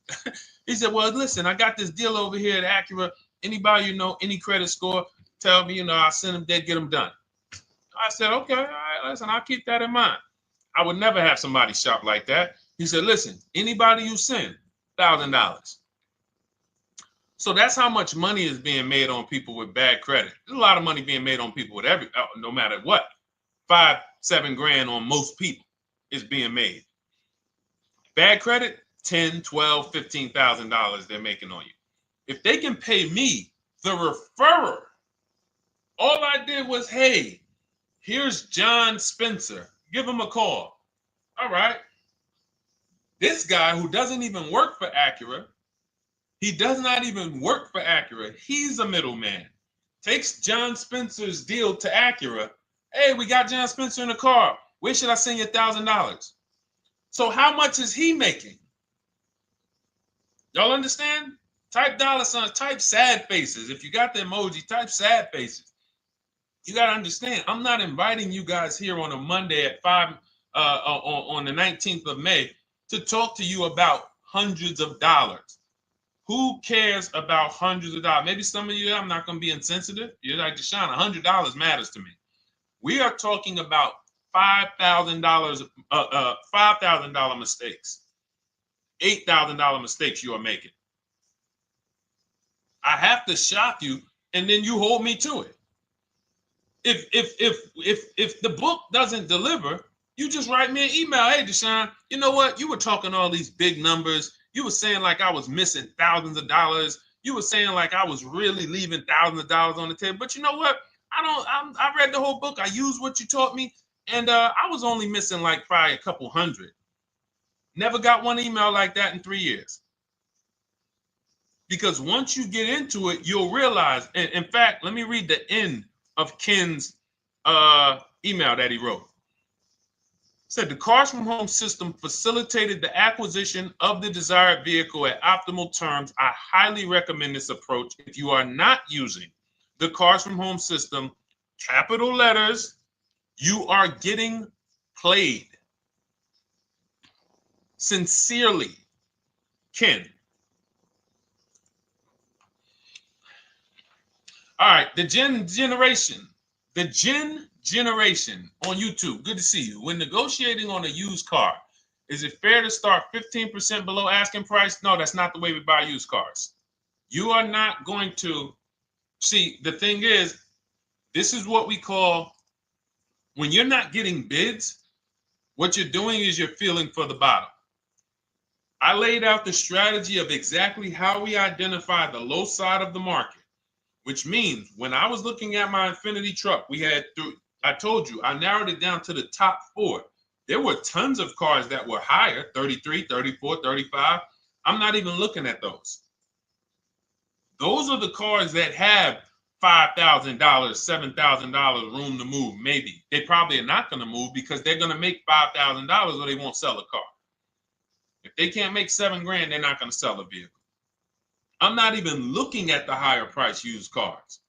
He said, well, listen, I got this deal over here at Acura. Anybody you know, any credit score, tell me, I'll send them there, get them done. I said, okay, all right, listen, I'll keep that in mind. I would never have somebody shop like that. He said, listen, anybody you send, $1,000. So that's how much money is being made on people with bad credit. There's a lot of money being made on people with no matter what. 5-7 grand on most people is being made. Bad credit, $10,000, $12,000, $15,000 they're making on you. If they can pay me, the referrer, all I did was, hey, here's John Spencer. Give him a call. All right. This guy who doesn't even work for Acura, he does not even work for Acura. He's a middleman. Takes John Spencer's deal to Acura. Hey, we got John Spencer in the car. Where should I send you $1,000? So how much is he making? Y'all understand? Type dollar signs, type sad faces. If you got the emoji, type sad faces. You got to understand, I'm not inviting you guys here on a Monday at 5 on the 19th of May to talk to you about hundreds of dollars. Who cares about hundreds of dollars? Maybe some of you, I'm not going to be insensitive. You're like, Deshone, $100 matters to me. We are talking about $5,000 mistakes, $8,000 mistakes you are making. I have to shock you, and then you hold me to it. If the book doesn't deliver, you just write me an email. Hey, Deshone, you know what? You were talking all these big numbers. You were saying like I was missing thousands of dollars. You were saying like I was really leaving thousands of dollars on the table. But you know what? I read the whole book. I used what you taught me. And I was only missing like probably a couple hundred. Never got one email like that in 3 years. Because once you get into it, you'll realize. And in fact, let me read the end of Ken's email that he wrote. Said the Cars from Home system facilitated the acquisition of the desired vehicle at optimal terms. I highly recommend this approach. If you are not using the Cars from Home system, capital letters, you are getting played. Sincerely, Ken. All right, the Gen Generation on YouTube. Good to see you. When negotiating on a used car, is it fair to start 15% below asking price? No, that's not the way we buy used cars. You are not going to see. The thing is, this is what we call, when you're not getting bids, what you're doing is you're feeling for the bottom. I laid out the strategy of exactly how we identify the low side of the market, which means when I was looking at my Infinity truck, I told you, I narrowed it down to the top 4. There were tons of cars that were higher, 33, 34, 35. I'm not even looking at those. Those are the cars that have $5,000, $7,000 room to move. Maybe they probably are not going to move because they're going to make $5,000 or they won't sell a car. If they can't make $7,000, they're not going to sell a vehicle. I'm not even looking at the higher price used cars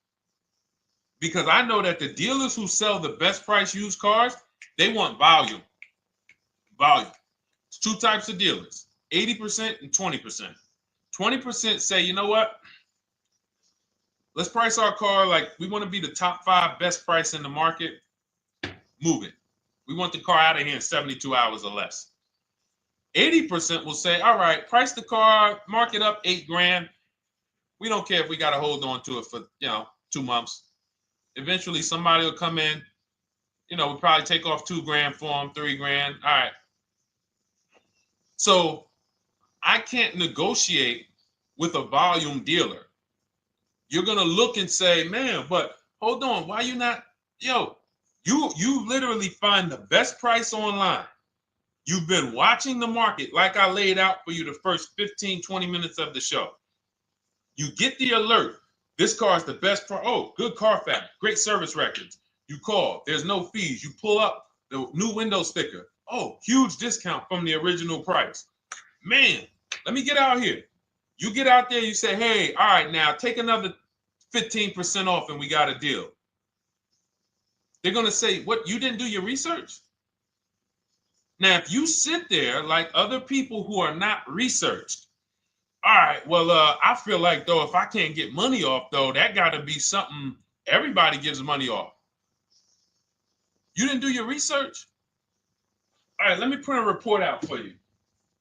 because I know that the dealers who sell the best price used cars, they want volume. Volume. It's 2 types of dealers, 80% and 20%. 20% say, you know what? Let's price our car like we want to be the top 5 best price in the market. Move it. We want the car out of here in 72 hours or less. 80% will say, all right, price the car, mark it up $8,000. We don't care if we got to hold on to it for 2 months. Eventually, somebody will come in. We'll probably take off $2,000 for them, $3,000. All right. So I can't negotiate with a volume dealer. You're gonna look and say, man, but hold on, why you not? You literally find the best price online. You've been watching the market like I laid out for you the first 15, 20 minutes of the show. You get the alert. This car is the best price. Oh, good Carfax, great service records. You call, there's no fees. You pull up the new window sticker. Oh, huge discount from the original price. Man, let me get out here. You get out there, you say, hey, all right, now take another 15% off and we got a deal. They're going to say, what, you didn't do your research? Now, if you sit there like other people who are not researched, all right, well, I feel like, though, if I can't get money off, though, that got to be something everybody gives money off. You didn't do your research? All right, let me print a report out for you.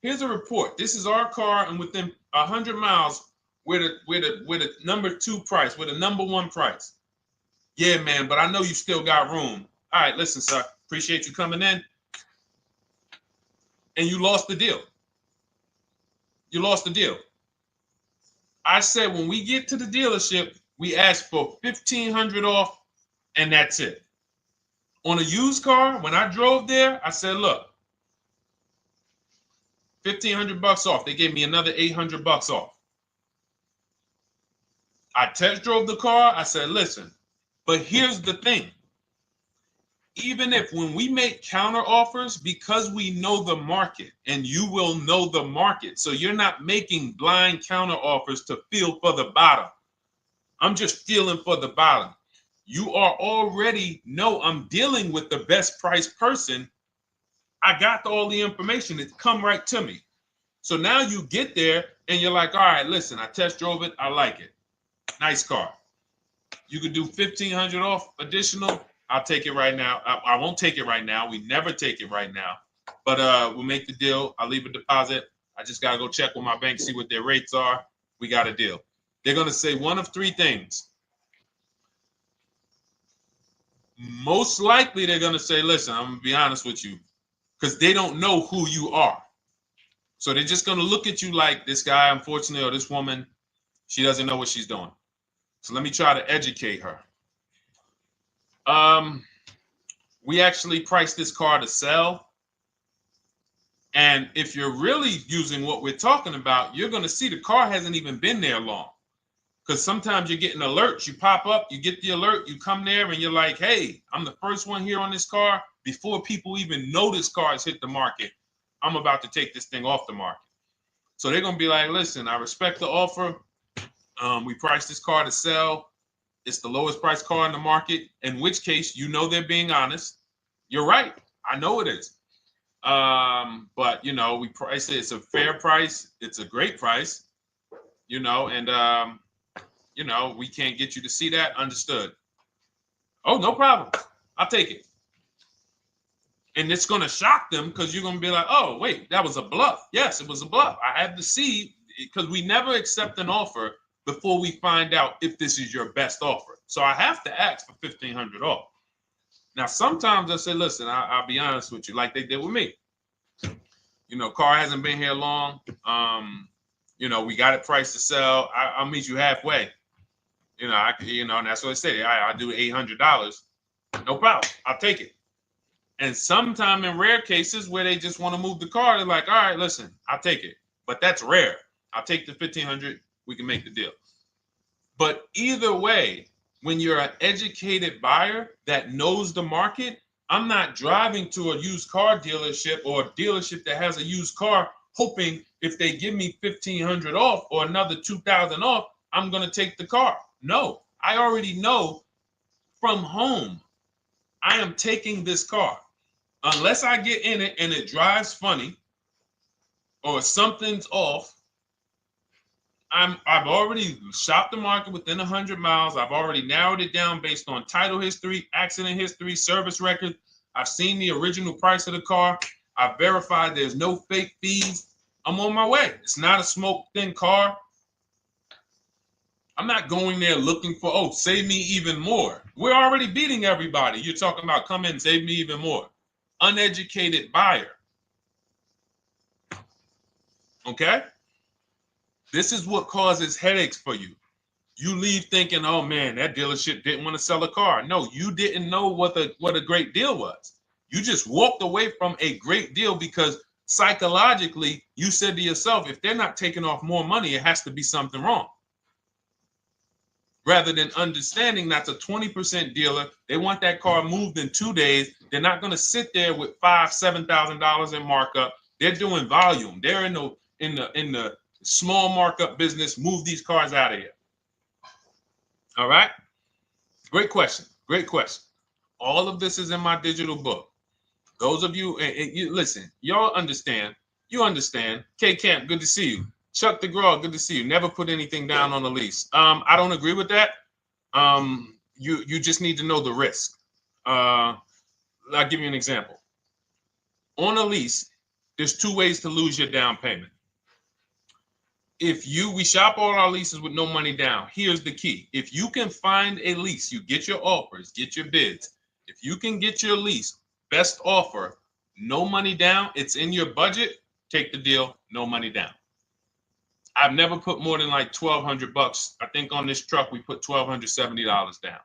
Here's a report. This is our car, and within 100 miles, we're the number 2 price, we're the number 1 price. Yeah, man, but I know you still got room. All right, listen, sir, appreciate you coming in. And you lost the deal. You lost the deal. I said when we get to the dealership, we ask for $1,500 off, and that's it. On a used car, when I drove there, I said, look, $1,500 off. They gave me another $800 off. I test drove the car. I said, listen, but here's the thing. Even if when we make counter offers, because we know the market, and you will know the market, so you're not making blind counter offers to feel for the bottom. I'm just feeling for the bottom. You are already know I'm dealing with the best price person. I got all the information. It's come right to me. So now you get there and you're like, all right, listen, I test drove it. I like it. Nice car. You could do $1,500 off additional. I'll take it right now. I won't take it right now. We never take it right now. But we'll make the deal. I'll leave a deposit. I just got to go check with my bank, see what their rates are. We got a deal. They're going to say one of 3 things. Most likely they're going to say, listen, I'm going to be honest with you, because they don't know who you are. So they're just going to look at you like this guy, unfortunately, or this woman, she doesn't know what she's doing. So let me try to educate her. We actually priced this car to sell. And if you're really using what we're talking about, you're going to see the car hasn't even been there long. Because sometimes you're getting alerts. You pop up, you get the alert, you come there, and you're like, hey, I'm the first one here on this car. Before people even know this car has hit the market, I'm about to take this thing off the market. So they're going to be like, listen, I respect the offer. We priced this car to sell. It's the lowest price car in the market, in which case, they're being honest. You're right. I know it is. But, we price it. It's a fair price. It's a great price, and, you know, we can't get you to see that. Understood. Oh, no problem. I'll take it. And it's going to shock them because you're going to be like, oh, wait, that was a bluff. Yes, it was a bluff. I had to see, because we never accept an offer before we find out if this is your best offer. So I have to ask for $1,500 off. Now, sometimes I say, listen, I'll be honest with you, like they did with me. You know, car hasn't been here long. You know, we got it priced to sell. I'll meet you halfway. You know, and that's what I say. I'll do $800. No problem. I'll take it. And sometime in rare cases where they just want to move the car, they're like, all right, listen, I'll take it. But that's rare. I'll take the $1,500. We can make the deal. But either way, when you're an educated buyer that knows the market, I'm not driving to a used car dealership or a dealership that has a used car hoping if they give me $1,500 off or another $2,000 off, I'm going to take the car. No, I already know from home I am taking this car. Unless I get in it and it drives funny or something's off, I've already shopped the market within 100 miles. I've already narrowed it down based on title history, accident history, service record. I've seen the original price of the car. I've verified there's no fake fees. I'm on my way. It's not a smoke thin car. I'm not going there looking for, oh, save me even more. We're already beating everybody. You're talking about come in, save me even more. Uneducated buyer. Okay? This is what causes headaches for you. You leave thinking, oh man, that dealership didn't want to sell a car. No, you didn't know what a great deal was. You just walked away from a great deal because psychologically you said to yourself, if they're not taking off more money, it has to be something wrong. Rather than understanding that's a 20% dealer, they want that car moved in 2 days. They're not going to sit there with $5,000, $7,000 in markup. They're doing volume. They're in the small markup business. Move these cars out of here. All right. Great question. Great question. All of this is in my digital book. Those of you, and you listen, y'all understand. You understand. K Camp, good to see you. Chuck DeGraw, good to see you. Never put anything down on the lease. I don't agree with that. You just need to know the risk. I'll give you an example. On a lease, there's 2 ways to lose your down payment. We shop all our leases with no money down. Here's the key. If you can find a lease, you get your offers, get your bids. If you can get your lease, best offer, no money down, it's in your budget, take the deal, no money down. I've never put more than like $1,200. I think on this truck, we put $1,270 down.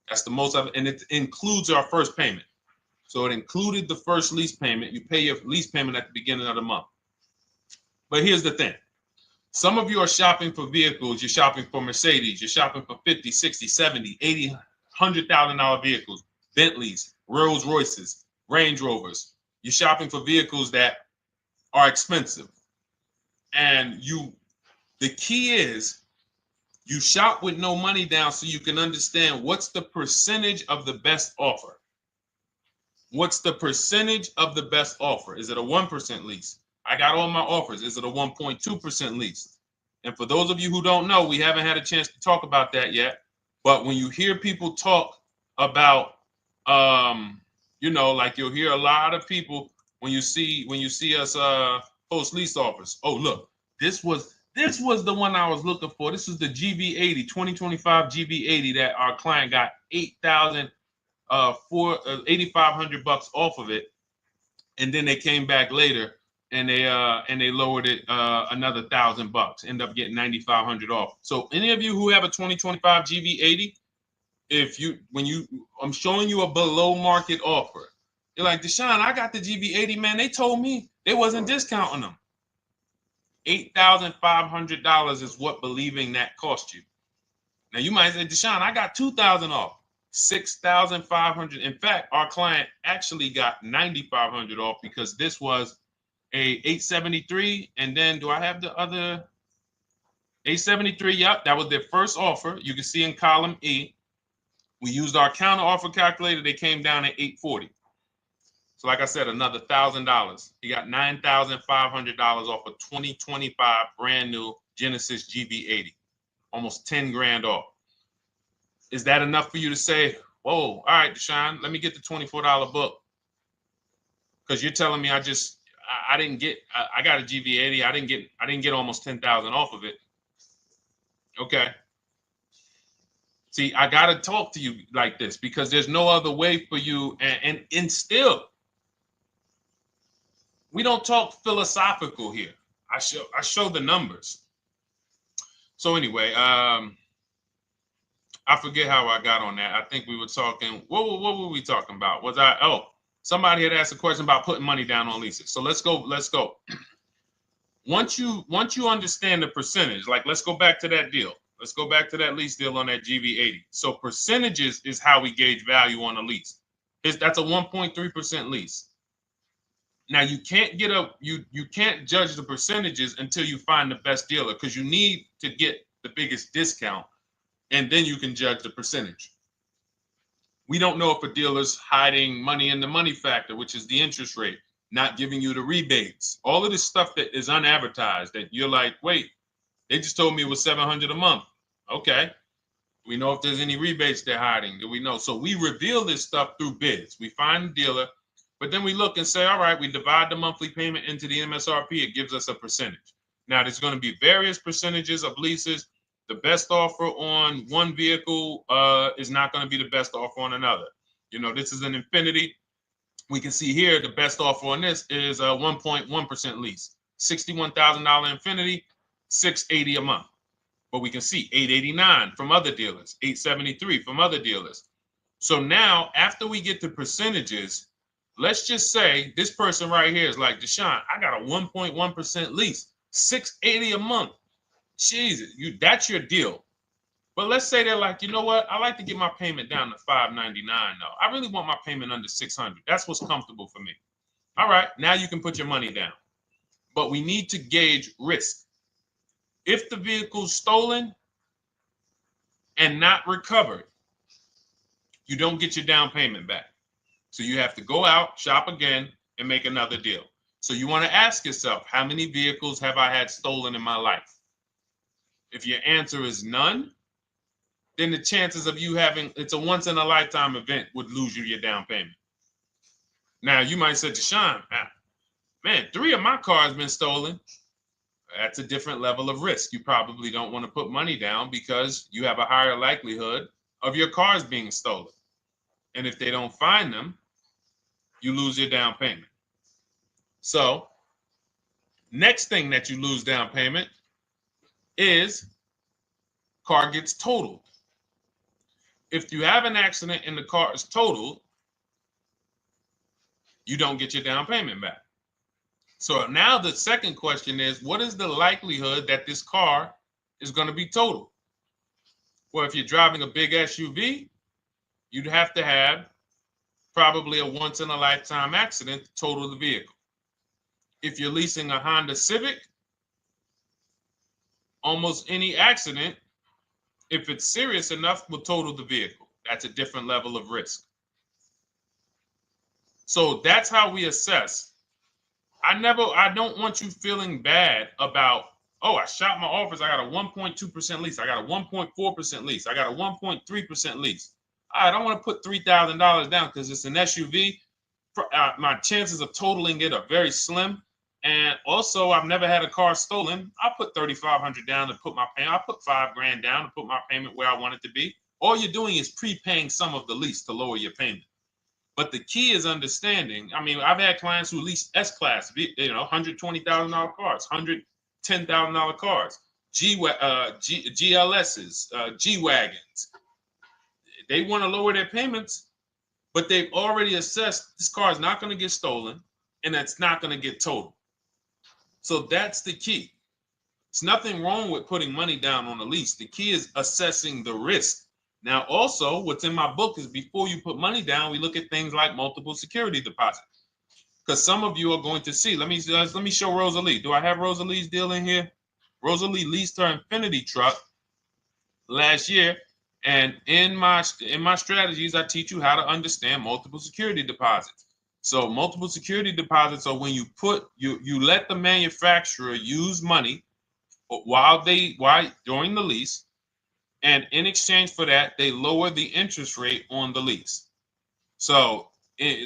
That's the most of it. And it includes our first payment. So it included the first lease payment. You pay your lease payment at the beginning of the month. But here's the thing. Some of you are shopping for vehicles. You're shopping for Mercedes. You're shopping for 50, 60, 70, 80, $100,000 vehicles, Bentleys, Rolls Royces, Range Rovers. You're shopping for vehicles that are expensive. And the key is you shop with no money down so you can understand what's the percentage of the best offer. What's the percentage of the best offer? Is it a 1% lease? I got all my offers. Is it a 1.2% lease? And for those of you who don't know, we haven't had a chance to talk about that yet. But when you hear people talk about, like you'll hear a lot of people when you see us post lease offers. Oh, look, this was the one I was looking for. This is the GV80, 2025 GV80 that our client got $8,500 off of it, and then they came back later and they lowered it another $1,000. End up getting $9,500 off. So any of you who have a 2025 GV80, I'm showing you a below market offer. You're like, Deshone, I got the GV80, man. They told me they wasn't discounting them. $8,500 is what believing that cost you. Now you might say, Deshone, I got $2,000 off. $6,500. In fact, our client actually got $9,500 off because this was a 873. And then do I have the other 873? Yep, that was their first offer. You can see in column E. We used our counter offer calculator. They came down at 840. So like I said, another $1,000. He got $9,500 off a 2025 brand new Genesis GV80. almost 10 grand off. Is that enough for you to say, whoa, all right, Deshone, let me get the $24 book? Because you're telling me I didn't get, I got a GV80. I didn't get almost 10,000 off of it. Okay. See, I got to talk to you like this because there's no other way for you. And still, we don't talk philosophical here. I show the numbers. So anyway, I forget how I got on that. I think we were talking, what were we talking about? Somebody had asked a question about putting money down on leases. So let's go. Once you understand the percentage, like let's go back to that deal. Let's go back to that lease deal on that GV80. So percentages is how we gauge value on a lease. That's a 1.3% lease. Now you can't you can't judge the percentages until you find the best dealer, because you need to get the biggest discount, and then you can judge the percentage. We don't know if a dealer's hiding money in the money factor, which is the interest rate, not giving you the rebates, all of this stuff that is unadvertised that you're like, wait, they just told me it was $700 a month. Okay. We know if there's any rebates they're hiding. Do we know? So we reveal this stuff through bids. We find the dealer, but then we look and say, all right, we divide the monthly payment into the MSRP. It gives us a percentage. Now, there's going to be various percentages of leases. The best offer on one vehicle is not going to be the best offer on another. You know, this is an Infinity. We can see here the best offer on this is a 1.1% lease. $61,000 Infinity, $680 a month. But we can see $889 from other dealers, $873 from other dealers. So now, after we get the percentages, let's just say this person right here is like, Deshone, I got a 1.1% lease, $680 a month. Jesus, that's your deal. But let's say they're like, you know what? I like to get my payment down to $599 though. I really want my payment under $600. That's what's comfortable for me. All right, now you can put your money down. But we need to gauge risk. If the vehicle's stolen and not recovered, you don't get your down payment back. So you have to go out, shop again, and make another deal. So you want to ask yourself, how many vehicles have I had stolen in my life? If your answer is none, then the chances of you having, it's a once in a lifetime event, would lose you your down payment. Now you might say, Deshone, man, 3 of my cars been stolen. That's a different level of risk. You probably don't want to put money down because you have a higher likelihood of your cars being stolen. And if they don't find them, you lose your down payment. So next thing that you lose down payment is car gets totaled. If you have an accident and the car is totaled, you don't get your down payment back. So now the second question is, what is the likelihood that this car is going to be totaled? Well, if you're driving a big SUV, you'd have to have probably a once in a lifetime accident to total the vehicle. If you're leasing a Honda Civic, almost any accident, if it's serious enough, will total the vehicle. That's a different level of risk. So that's how we assess. I don't want you feeling bad about, oh, I shot my office. I got a 1.2% lease. I got a 1.4% lease. I got a 1.3% lease. I don't want to put $3,000 down because it's an SUV. My chances of totaling it are very slim. And also, I've never had a car stolen. I put $3,500 down to put my payment. I put $5,000 down to put my payment where I want it to be. All you're doing is prepaying some of the lease to lower your payment. But the key is understanding. I mean, I've had clients who lease S-Class, $120,000 cars, $110,000 cars, GLSs, G-Wagons. They want to lower their payments, but they've already assessed this car is not going to get stolen and it's not going to get totaled. So that's the key. There's nothing wrong with putting money down on a lease. The key is assessing the risk. Now, also, what's in my book is before you put money down, we look at things like multiple security deposits. Because some of you are going to see, let me show Rosalie. Do I have Rosalie's deal in here? Rosalie leased her Infinity truck last year. And in my strategies, I teach you how to understand multiple security deposits. So multiple security deposits are when you let the manufacturer use money during the lease And in exchange for that, they lower the interest rate on the lease. So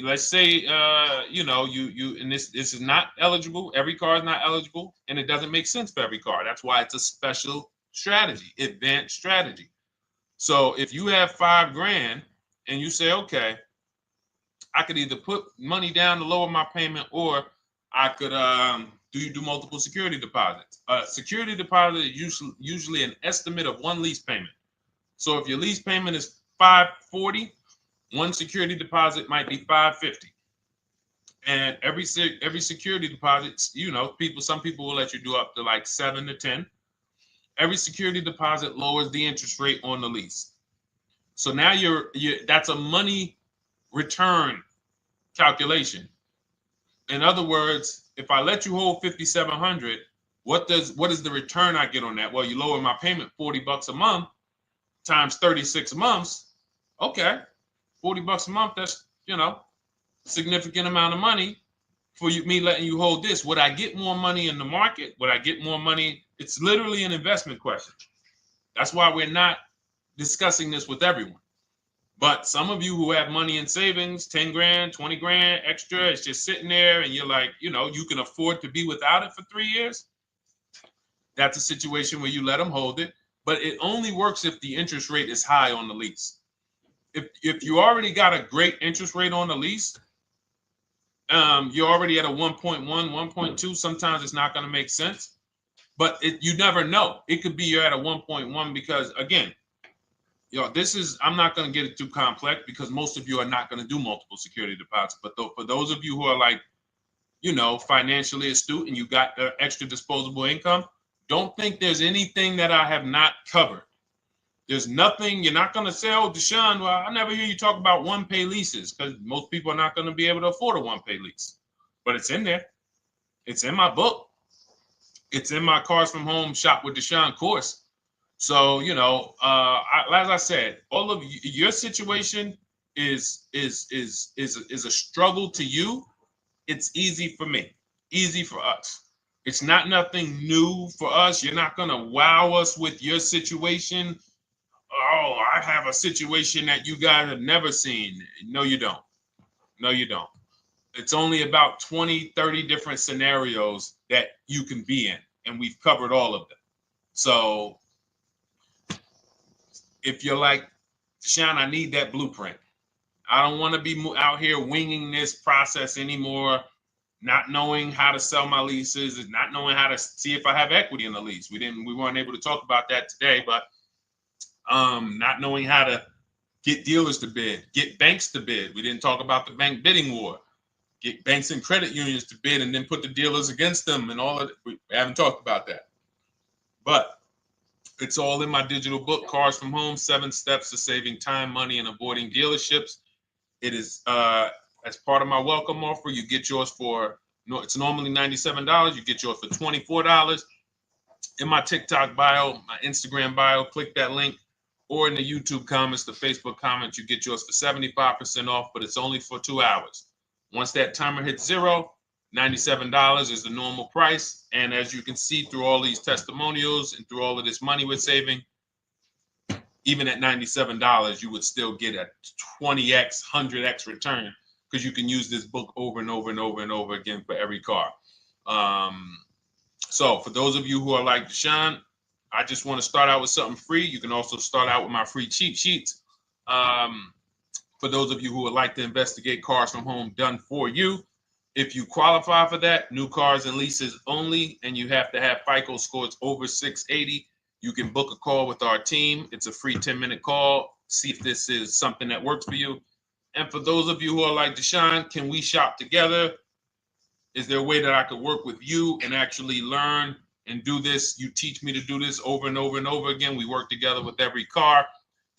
let's say, and this is not eligible. Every car is not eligible, and it doesn't make sense for every car. That's why it's a special strategy, advanced strategy. So if you have $5,000 and you say, okay, I could either put money down to lower my payment, or I could do multiple security deposits. Security deposit is usually an estimate of one lease payment. So if your lease payment is $540, one security deposit might be $550. And every security deposit, some people will let you do up to like 7 to 10. Every security deposit lowers the interest rate on the lease. So now that's a money return calculation. In other words, if I let you hold $5,700, what is the return I get on that? Well, you lower my payment $40 a month times 36 months. Okay, $40 a month. That's significant amount of money for me letting you hold this. Would I get more money in the market? Would I get more money? It's literally an investment question. That's why we're not discussing this with everyone. But some of you who have money in savings, 10 grand, 20 grand extra, it's just sitting there, and you're like, you can afford to be without it for 3 years. That's a situation where you let them hold it, but it only works if the interest rate is high on the lease. If you already got a great interest rate on the lease, you're already at a 1.1, 1.2. Sometimes it's not going to make sense, but you never know. It could be you're at a 1.1 because, again, I'm not going to get it too complex because most of you are not going to do multiple security deposits. But for those of you who are like, financially astute and you got extra disposable income, don't think there's anything that I have not covered. There's nothing. You're not going to say, oh, Deshone, well, I never hear you talk about one-pay leases, because most people are not going to be able to afford a one-pay lease. But it's in there. It's in my book. It's in my Cars from Home Shop with Deshone course. So, as I said, all of your situation is a struggle to you. It's easy for me, easy for us. It's nothing new for us. You're not going to wow us with your situation. Oh, I have a situation that you guys have never seen. No, you don't. No, you don't. It's only about 20, 30 different scenarios that you can be in, and we've covered all of them. So if you're like, Deshone, I need that blueprint. I don't want to be out here winging this process anymore, not knowing how to sell my leases and not knowing how to see if I have equity in the lease. We weren't able to talk about that today, but not knowing how to get dealers to bid, get banks to bid. We didn't talk about the bank bidding war. Get banks and credit unions to bid and then put the dealers against them and all of it. We haven't talked about that. But it's all in my digital book, Cars from Home, 7 Steps to Saving Time, Money, and Avoiding Dealerships. It is as part of my welcome offer. You get yours it's normally $97. You get yours for $24. In my TikTok bio, my Instagram bio, click that link, or in the YouTube comments, the Facebook comments, you get yours for 75% off, but it's only for 2 hours. Once that timer hits 0, $97 is the normal price. And as you can see through all these testimonials and through all of this money we're saving, even at $97, you would still get a 20x, 100x return, because you can use this book over and over and over and over again for every car. So for those of you who are like, Deshone, I just want to start out with something free. You can also start out with my free cheat sheets. For those of you who would like to investigate Cars from Home done for you, if you qualify for that, new cars and leases only, and you have to have FICO scores over 680, you can book a call with our team. It's a free 10-minute call. See if this is something that works for you. And for those of you who are like, Deshone, can we shop together? Is there a way that I could work with you and actually learn and do this? You teach me to do this over and over and over again. We work together with every car.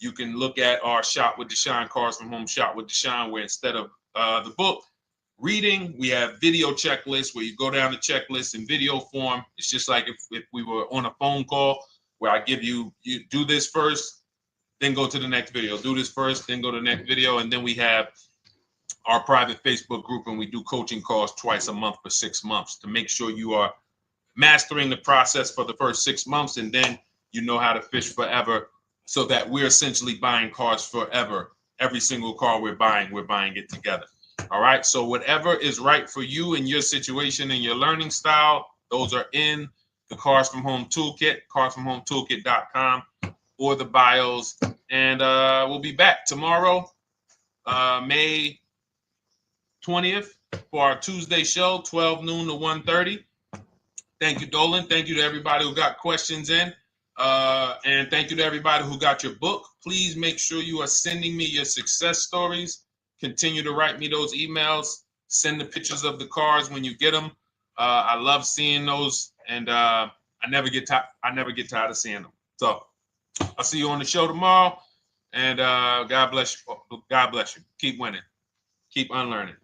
You can look at our Shop with Deshone, Cars from Home Shop with Deshone, where instead of the book reading, we have video checklists where you go down the checklist in video form. It's just like if we were on a phone call, where I give you do this first, then go to the next video. Do this first, then go to the next video. And then we have our private Facebook group, and we do coaching calls twice a month for 6 months to make sure you are mastering the process for the first 6 months, and then you know how to fish forever so that we're essentially buying cars forever. Every single car we're buying it together. All right. So whatever is right for you and your situation and your learning style, those are in the Cars from Home Toolkit, carsfromhometoolkit.com, or the bios. And we'll be back tomorrow, May 20th, for our Tuesday show, 12 noon to 1:30. Thank you, Dolan. Thank you to everybody who got questions in. And thank you to everybody who got your book. Please make sure you are sending me your success stories. Continue to write me those emails. Send the pictures of the cars when you get them. I love seeing those, and I never get tired of seeing them. So I'll see you on the show tomorrow. And God bless you. God bless you. Keep winning. Keep unlearning.